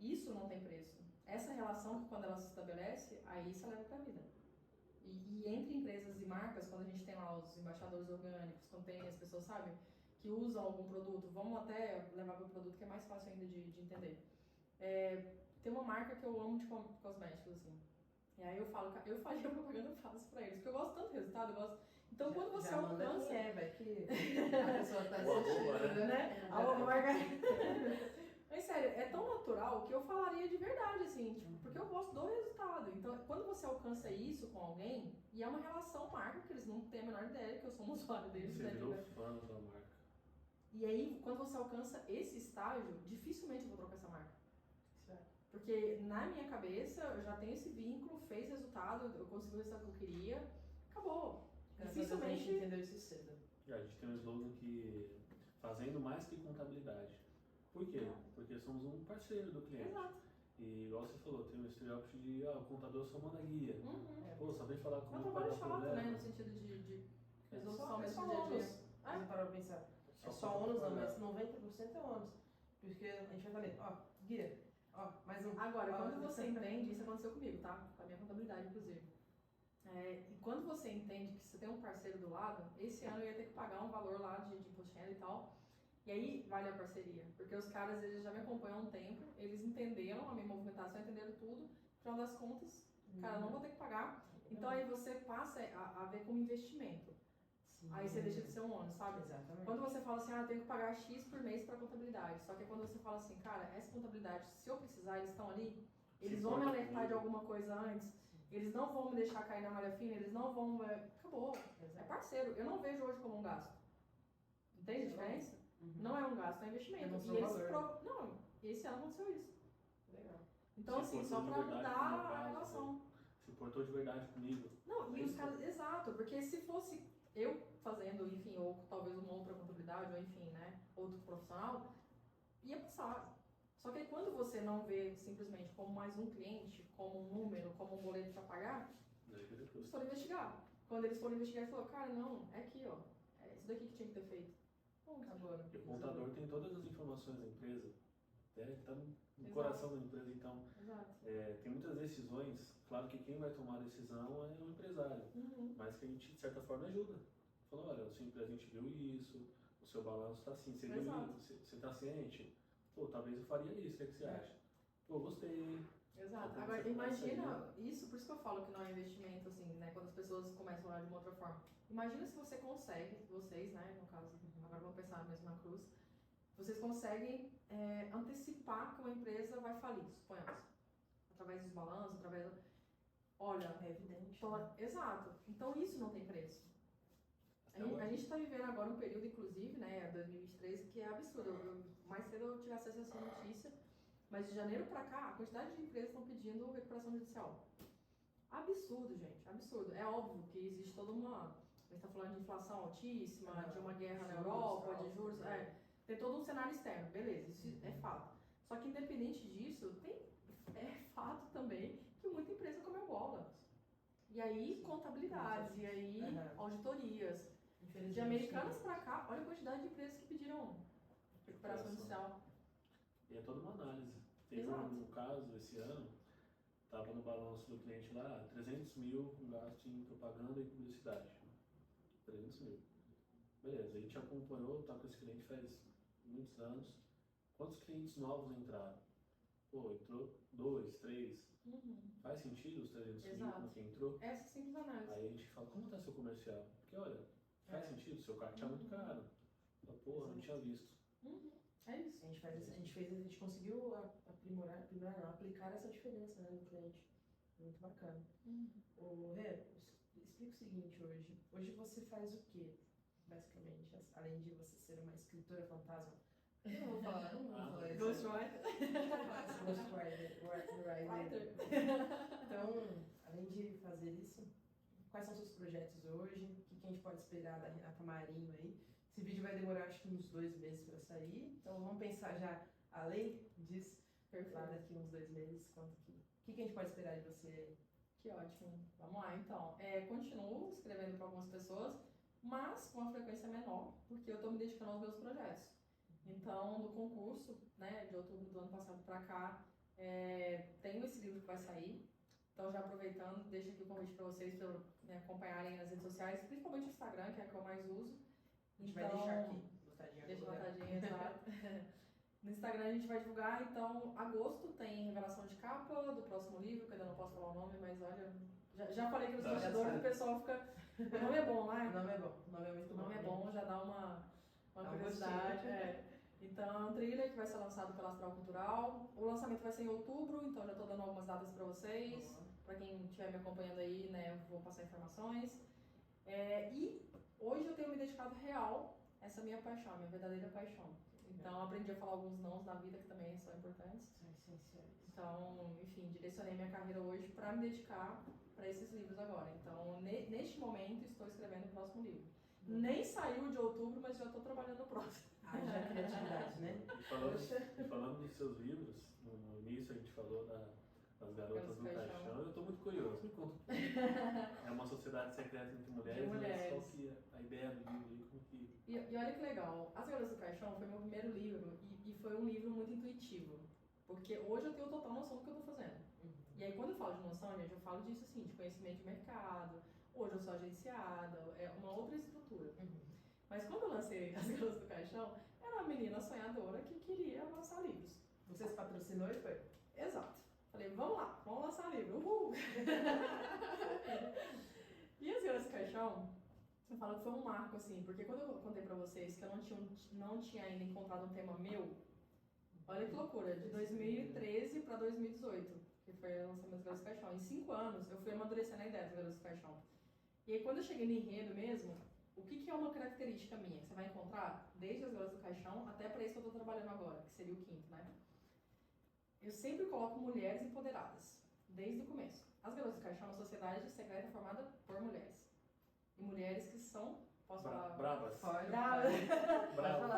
Isso não tem preço. Essa relação, quando ela se estabelece, aí isso leva pra vida. E entre empresas e marcas, quando a gente tem lá os embaixadores orgânicos, quando tem as pessoas, sabe, que usam algum produto, vamos até levar para o produto que é mais fácil ainda de entender. Tem uma marca que eu amo de cosméticos, assim. E aí eu faria propaganda fácil pra eles, porque eu gosto tanto do resultado, eu gosto. Então quando você alcança. Vai que a pessoa tá assistindo, né? A marca. Mas sério, é tão natural que eu falaria de verdade, assim, tipo, porque eu gosto do resultado. Então, quando você alcança isso com alguém, e é uma relação marca, que eles não têm a menor ideia que eu sou um usuário deles. Você virou fã da marca. E aí, quando você alcança esse estágio, dificilmente eu vou trocar essa marca. Porque na minha cabeça, eu já tenho esse vínculo, fez resultado, eu consegui o resultado que eu queria, acabou. Dificilmente a gente entendeu isso cedo. A gente tem um slogan que fazendo mais que contabilidade. Por quê? Porque somos um parceiro do cliente. Exato. E igual você falou, tem um estereótipo de o contador só manda guia. Pô, saber falar É como um trabalho chato, né? No sentido de resolução mesmo do dia a dia. Você parou pra pensar. É só ônus, não, mas 90% é ônus. Porque a gente vai falando, ó, guia, ó, mais um. Agora, quando você entende, isso aconteceu comigo, tá? Com a minha contabilidade, inclusive. E quando você entende que você tem um parceiro do lado, esse ano eu ia ter que pagar um valor lá de imposto de renda e tal. E aí vale a parceria, porque os caras eles já me acompanham há um tempo, eles entenderam a minha movimentação, entenderam tudo, no final das contas, cara, não vou ter que pagar. Então aí você passa a ver como investimento. Sim. Aí você deixa de ser um ônus, sabe? Exatamente. Quando você fala assim, eu tenho que pagar X por mês para contabilidade, só que quando você fala assim, cara, essa contabilidade, se eu precisar, eles estão ali, eles vão me alertar de alguma coisa antes, eles não vão me deixar cair na malha fina, eles não vão... Acabou, é parceiro. Eu não vejo hoje como um gasto. Entende a diferença? Não é um gasto, é um investimento. Esse ano aconteceu isso. Legal. Então, assim, só pra mudar a relação. Se portou de verdade comigo. Não, e os caras, exato, porque se fosse eu fazendo, enfim, ou talvez uma outra contabilidade, ou enfim, né, outro profissional, ia passar. Só que aí, quando você não vê simplesmente como mais um cliente, como um número, como um boleto pra pagar, eles foram investigar. Quando eles foram investigar, eles falaram, cara, não, é aqui, ó, é isso daqui que tinha que ter feito. Agora. E o contador tem todas as informações da empresa, né? Está no coração da empresa, então tem muitas decisões, claro que quem vai tomar a decisão é o empresário, mas que a gente de certa forma ajuda. Falou, olha, a sua empresa a gente viu isso, o seu balanço está assim, você está ciente? Pô, talvez eu faria isso, o que você acha? Pô, gostei. Exato. Agora, imagina isso, por isso que eu falo que não é investimento, assim, né? Quando as pessoas começam a olhar de uma outra forma. Imagina se você consegue, vocês, né, no caso, agora vamos pensar mesmo na cruz, vocês conseguem antecipar que uma empresa vai falir, suponhamos. Através dos balanços, através... Olha... É evidente. Exato. Então isso não tem preço. A gente está vivendo agora um período, inclusive, né, 2023, que é absurdo. Mais cedo eu tive acesso a essa notícia, mas de janeiro para cá, a quantidade de empresas estão pedindo recuperação judicial. Absurdo, gente, absurdo. É óbvio que existe toda uma... A gente está falando de inflação altíssima, de uma guerra na Europa, de juros... tem todo um cenário externo, beleza, isso é fato. Só que independente disso, é fato também que muita empresa comeu bola. E aí, contabilidades, e aí, auditorias. De Americanas para cá, olha a quantidade de empresas que pediram recuperação judicial. E é toda uma análise. Teve um caso esse ano, estava no balanço do cliente lá, 300 mil gasto em propaganda e publicidade. 300 mil. Beleza, a gente acompanhou, tá com esse cliente faz muitos anos. Quantos clientes novos entraram? Pô, entrou 2, 3. Faz sentido os 300 mil no que entrou? Essa simples análise. Aí a gente fala, como tá seu comercial? Porque olha, faz sentido, seu carro tá muito caro. Fala, porra, não tinha visto. É isso. A gente conseguiu aplicar essa diferença, né, no cliente. Muito bacana. Ô, Rê, explica o seguinte hoje. Hoje você faz o quê, basicamente? Além de você ser uma escritora fantasma. Não vou falar isso. Ghostwriter. Ghostwriter. Então, além de fazer isso, quais são os seus projetos hoje? O que a gente pode esperar da Renata Marinho aí? Esse vídeo vai demorar acho que uns 2 meses para sair, então vamos pensar já além disso, lá daqui uns 2 meses, o que a gente pode esperar de você? Que ótimo. Vamos lá, então. Continuo escrevendo para algumas pessoas, mas com uma frequência menor, porque eu estou me dedicando aos meus projetos. Então, no concurso, né, de outubro do ano passado para cá, tenho esse livro que vai sair. Então, já aproveitando, deixo aqui o convite para vocês para acompanharem nas redes sociais, principalmente o Instagram, que é a que eu mais uso. A gente vai deixar aqui, botadinha. Deixa botadinha, exato. No Instagram a gente vai divulgar, então, agosto tem revelação de capa do próximo livro, que eu ainda não posso falar o nome, mas olha, já falei que nos bastidores o pessoal fica... O nome é bom, né? O nome é bom, o nome é muito bom. O nome é bom, já dá uma curiosidade. Então, é um thriller que vai ser lançado pela Astral Cultural. O lançamento vai ser em outubro, então já estou dando algumas datas para vocês. Para quem estiver me acompanhando aí, né, eu vou passar informações. E hoje eu tenho me dedicado real a essa minha paixão, minha verdadeira paixão. Então, aprendi a falar alguns nãos na vida que também são importantes. São essenciais. Então, enfim, direcionei minha carreira hoje para me dedicar para esses livros agora. Então, neste momento, estou escrevendo o próximo livro. Nem saiu de outubro, mas já estou trabalhando no próximo. Já criatividade, né? E falando dos seus livros, no início a gente falou das Garotas do Caixão, eu estou muito curioso. Me conta. É uma sociedade secreta entre mulheres, mas qual que é a ideia do livro? Como que... E olha que legal, As Garotas do Caixão foi meu primeiro livro e foi um livro muito intuitivo. Porque hoje eu tenho total noção do que eu estou fazendo. E aí quando eu falo de noção, gente, eu falo disso assim, de conhecimento de mercado. Hoje eu sou agenciada, é uma outra estrutura. Mas quando eu lancei As Garotas do Caixão, era uma menina sonhadora que queria lançar livros. Você se patrocinou e foi? Exato. Falei, vamos lá, vamos lançar livro, uhul! E As Garotas do Caixão, eu falo que foi um marco, assim, porque quando eu contei pra vocês que eu não tinha ainda encontrado um tema meu, olha que loucura, de 2013 pra 2018, que foi o lançamento das Garotas do Caixão. Em 5 anos, eu fui amadurecendo a ideia das Garotas do Caixão. E aí, quando eu cheguei no enredo mesmo, o que é uma característica minha que você vai encontrar desde As Garotas do Caixão até para isso que eu estou trabalhando agora, que seria o 5º, né? Eu sempre coloco mulheres empoderadas, desde o começo. As Garotas do Caixão é uma sociedade secreta formada por mulheres. E mulheres que são, posso falar? Bravas. Bravas. Bravas.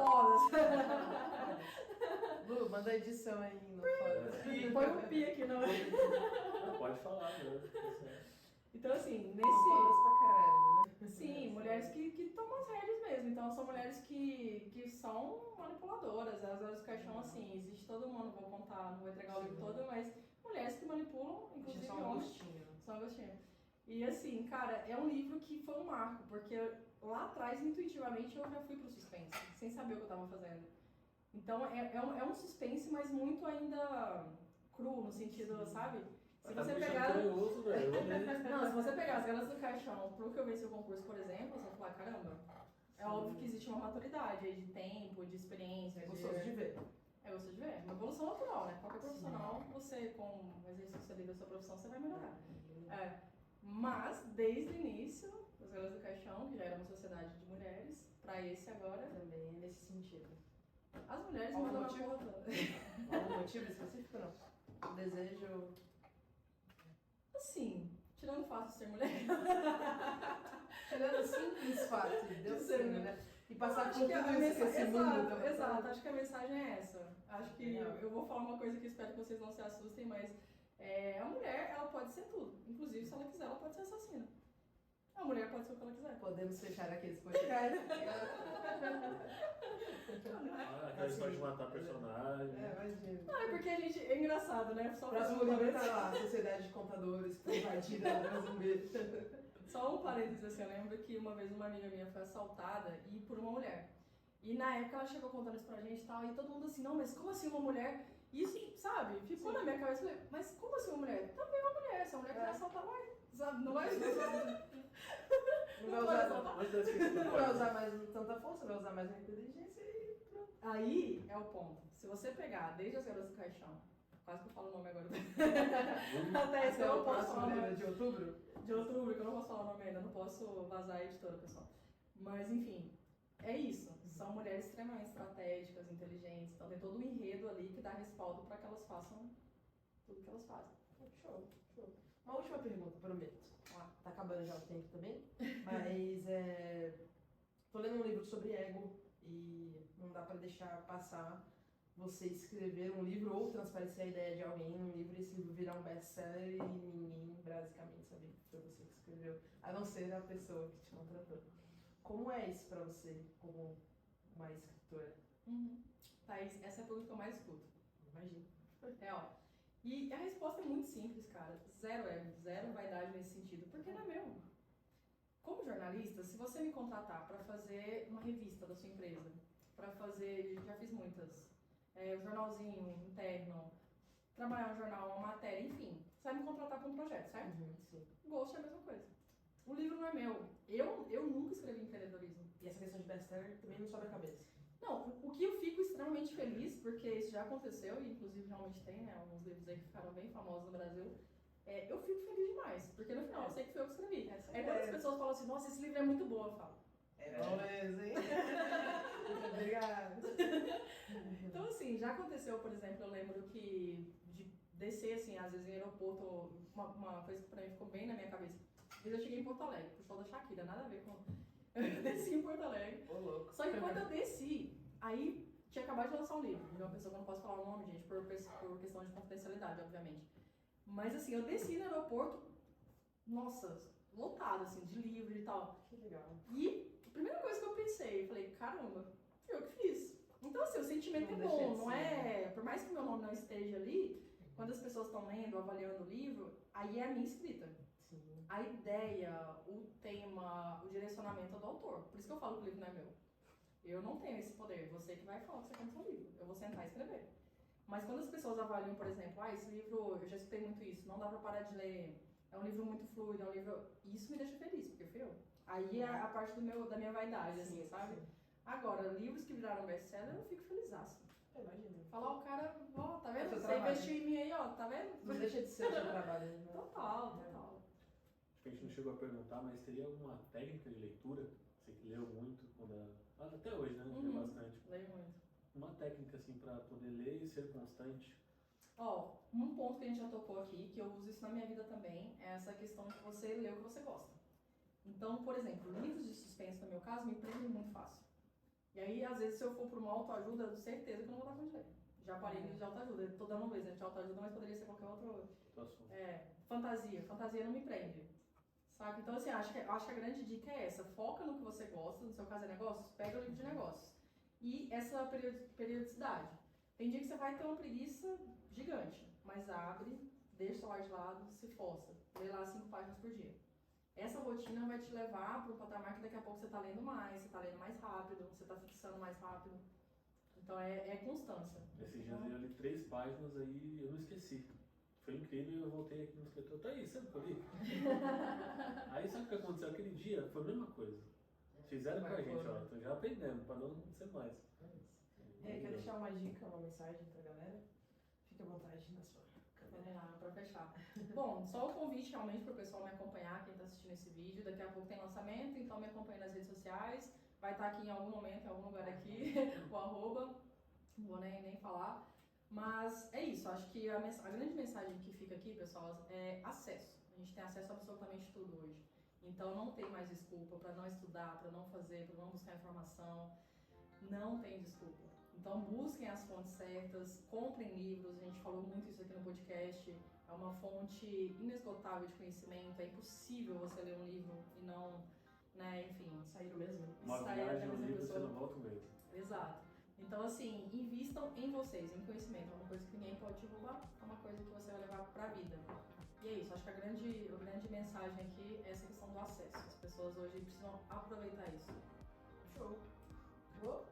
Lu, manda a edição aí no fora. Põe um pi aqui, não. Não, pode falar, né? Então, assim, Fodas pra caralho, né? Sim, mulheres que tomam as rédeas mesmo. Então, são mulheres que são manipuladoras. As Garotas do Caixão, assim, existe todo mundo, não vou contar, não vou entregar o livro todo, mas mulheres que manipulam, inclusive Só um homens. gostinho. Só um gostinho. E, assim, cara, é um livro que foi um marco, porque lá atrás, intuitivamente, eu já fui pro suspense, sem saber o que eu tava fazendo. Então, é um suspense, mas muito ainda cru, no sentido, sabe? Se você pegar... Curioso, Não, se você pegar As Garotas do Caixão pro que eu venci o concurso, por exemplo, você vai falar, caramba, é óbvio que existe uma maturidade aí de tempo, de experiência. É gostoso de ver. É gostoso de ver. É uma evolução natural, né? Qualquer profissional, você, com o exercício ali da sua profissão, você vai melhorar. Mas, desde o início, As Garotas do Caixão, que já era uma sociedade de mulheres, pra esse agora. Também é nesse sentido. As mulheres Algum mandam na motivo? porra toda. Algum motivo específico, não? Desejo... Assim, tirando o fato de ser mulher. Tirando o simples fato de Deus De ser, ser, né? né? E passar Acho por que tudo a isso que esse mundo exato, tá exato, acho que a mensagem é essa. Acho que Legal. eu vou falar uma coisa que espero que vocês não se assustem, mas a mulher, ela pode ser tudo. Inclusive, se ela quiser, ela pode ser assassina. A mulher pode ser o que ela quiser. Podemos fechar aqui esse podcast. Aquela história de matar personagem. Imagina. Não, é porque a gente. É engraçado, né? Só Próximo fazer um livro tá parênteses. lá, Sociedade de Contadores, foi invadida por zumbi. Só um parênteses assim, eu lembro que uma vez uma amiga minha foi assaltada e por uma mulher. E na época ela chegou contando isso pra gente e tal, e todo mundo assim, não, mas como assim uma mulher? E isso, sabe, ficou na minha cabeça, eu falei, mas como assim uma mulher? Também é uma mulher, se a mulher quiser assaltar, vai, sabe, não vai... Não vai usar, Mas deve ser que não não vai pode. usar mais tanta força, vai usar mais a inteligência e pronto. Aí é o ponto, se você pegar desde as Garotas do Caixão, quase que eu falo o nome agora, até esse que eu Até não o posso próximo falar o nome. livro de outubro. De outubro, que eu não posso falar o nome ainda, não posso vazar a editora, pessoal. Mas, enfim, é isso. São mulheres extremamente estratégicas, inteligentes, então tem todo um enredo ali que dá respaldo para que elas façam tudo que elas fazem. Show, show. Uma última pergunta, prometo. Vamos lá. Tá acabando já o tempo também, mas tô lendo um livro sobre ego e não dá pra deixar passar você escrever um livro ou transparecer a ideia de alguém num livro e esse livro virar um best-seller e ninguém basicamente saber que foi você que escreveu, a não ser a pessoa que te contratou. Como é isso pra você como uma escritora? Thaís, essa é a pergunta que eu mais escuto. Imagina. Real. E a resposta é muito simples, cara. Zero ego, zero vaidade nesse sentido, porque não é meu. Como jornalista, se você me contratar para fazer uma revista da sua empresa, para fazer, já fiz muitas, um jornalzinho interno, trabalhar no jornal, uma matéria, enfim, você vai me contratar para um projeto, certo? Sim. O Ghost é a mesma coisa. O livro não é meu. Eu nunca escrevi empreendedorismo. E essa questão de best-seller também não sobe a cabeça. Não, o que eu fico extremamente feliz, porque isso já aconteceu, e inclusive realmente tem, né, alguns livros aí que ficaram bem famosos no Brasil, eu fico feliz demais, porque no final eu sei que foi eu que escrevi. Aí quando as pessoas falam assim, nossa, esse livro é muito bom, eu falo. É bom mesmo, hein? Muito obrigada. Então assim, já aconteceu, por exemplo, eu lembro que de descer assim, às vezes em aeroporto, uma coisa que pra mim ficou bem na minha cabeça. Às vezes eu cheguei em Porto Alegre, pro show da Shakira, nada a ver com... Eu desci em Porto Alegre. Ô, louco. Só que quando eu desci, aí tinha acabado de lançar um livro, de uma pessoa que eu não posso falar o nome, gente, por questão de confidencialidade, obviamente. Mas assim, eu desci no aeroporto, nossa, lotado assim, de livro e tal. Que legal. E a primeira coisa que eu pensei, eu falei, caramba, fui eu que fiz. Então assim, o sentimento Não é deixa de bom, não ser, é... Por mais que meu nome não esteja ali, quando as pessoas estão lendo, avaliando o livro, aí é a minha escrita. Sim. A ideia, o tema, o direcionamento é do autor. Por isso que eu falo que o livro não é meu. Eu não tenho esse poder. Você que vai falar o que você quer no seu livro. Eu vou sentar e escrever. Mas quando as pessoas avaliam, por exemplo, esse livro, eu já escutei muito isso, não dá pra parar de ler, é um livro muito fluido, é um livro... Isso me deixa feliz, porque fui eu. Aí é a parte da minha vaidade, assim, sabe? Sim. Agora, livros que viraram best-seller, eu fico felizaço. Imagina. Falar, o cara, ó, tá vendo? É seu Você trabalho. investiu em mim aí, ó, tá vendo? Não deixa de ser o seu trabalho, né? Total, total. Acho que a gente não chegou a perguntar, mas teria alguma técnica de leitura? Você que leu muito, até hoje, né? Leu bastante. Leio muito. Uma técnica, assim, pra poder ler e ser constante. Ó, um ponto que a gente já tocou aqui, que eu uso isso na minha vida também, é essa questão de você ler o que você gosta. Então, por exemplo, livros de suspense, no meu caso, me prendem muito fácil. E aí, às vezes, se eu for para uma autoajuda, eu tenho certeza que eu não vou dar conta de ler. Já parei livro de autoajuda. Eu tô dando um exemplo de autoajuda, mas poderia ser qualquer outro. Fantasia. Fantasia não me prende. Saca? Então, assim, acho que a grande dica é essa. Foca no que você gosta, no seu caso é negócios, pega o livro de negócios. E essa periodicidade. Tem dia que você vai ter uma preguiça gigante, mas abre, deixa o celular de lado, se força. Lê lá 5 páginas por dia. Essa rotina vai te levar para um patamar que daqui a pouco você está lendo mais, você está lendo mais rápido, você está fixando mais rápido. Então é constância. Esses dias eu li 3 páginas, aí eu não esqueci. Foi incrível e eu voltei aqui no escritor. Tá aí, sabe o que eu li? Aí sabe o que aconteceu? Aquele dia foi a mesma coisa. Fizeram com a gente, ó. Tô já aprendendo, para não acontecer mais. Quer deixar uma dica, uma mensagem pra galera? Fique à vontade na sua câmera. Para fechar. Bom, só o convite realmente para o pessoal me acompanhar, quem está assistindo esse vídeo. Daqui a pouco tem lançamento, então me acompanhe nas redes sociais. Vai estar aqui em algum momento, em algum lugar aqui, o arroba. Não vou nem falar. Mas é isso, acho que a grande mensagem que fica aqui, pessoal, é acesso. A gente tem acesso a absolutamente tudo hoje. Então não tem mais desculpa para não estudar, para não fazer, para não buscar informação. Não tem desculpa. Então busquem as fontes certas, comprem livros, a gente falou muito isso aqui no podcast. É uma fonte inesgotável de conhecimento, é impossível você ler um livro e não, né, enfim... Sair do mesmo. Uma viagem no livro você não volta mesmo. Exato. Então, assim, invistam em vocês, em conhecimento. É uma coisa que ninguém pode te roubar, é uma coisa que você vai levar pra vida. E é isso, acho que a grande mensagem aqui é essa questão do acesso. As pessoas hoje precisam aproveitar isso. Show. Boa.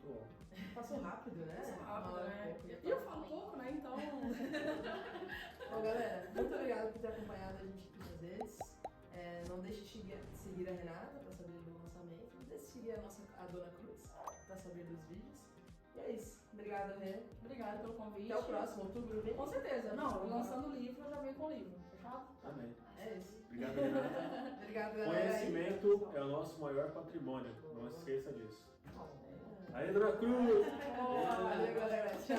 Muito bom. Passou rápido, né? Passou rápido, né? E eu falo pouco, né? Então... Bom, galera, muito obrigado por ter acompanhado a gente aqui nas redes. Não deixe de seguir a Renata para saber do lançamento. Não deixe de seguir a Dona Cruz para saber dos vídeos. E é isso. Obrigada, Rê. Obrigada pelo convite. Até o próximo, outubro, vem? Com certeza. Não, lançando o livro, eu já venho com o livro. Fechado? Amém. É isso. Obrigado, Renata. Obrigado, galera. Conhecimento é o nosso maior patrimônio. Não esqueça disso. Aí, Dona Cruz! Valeu, galera. Tchau.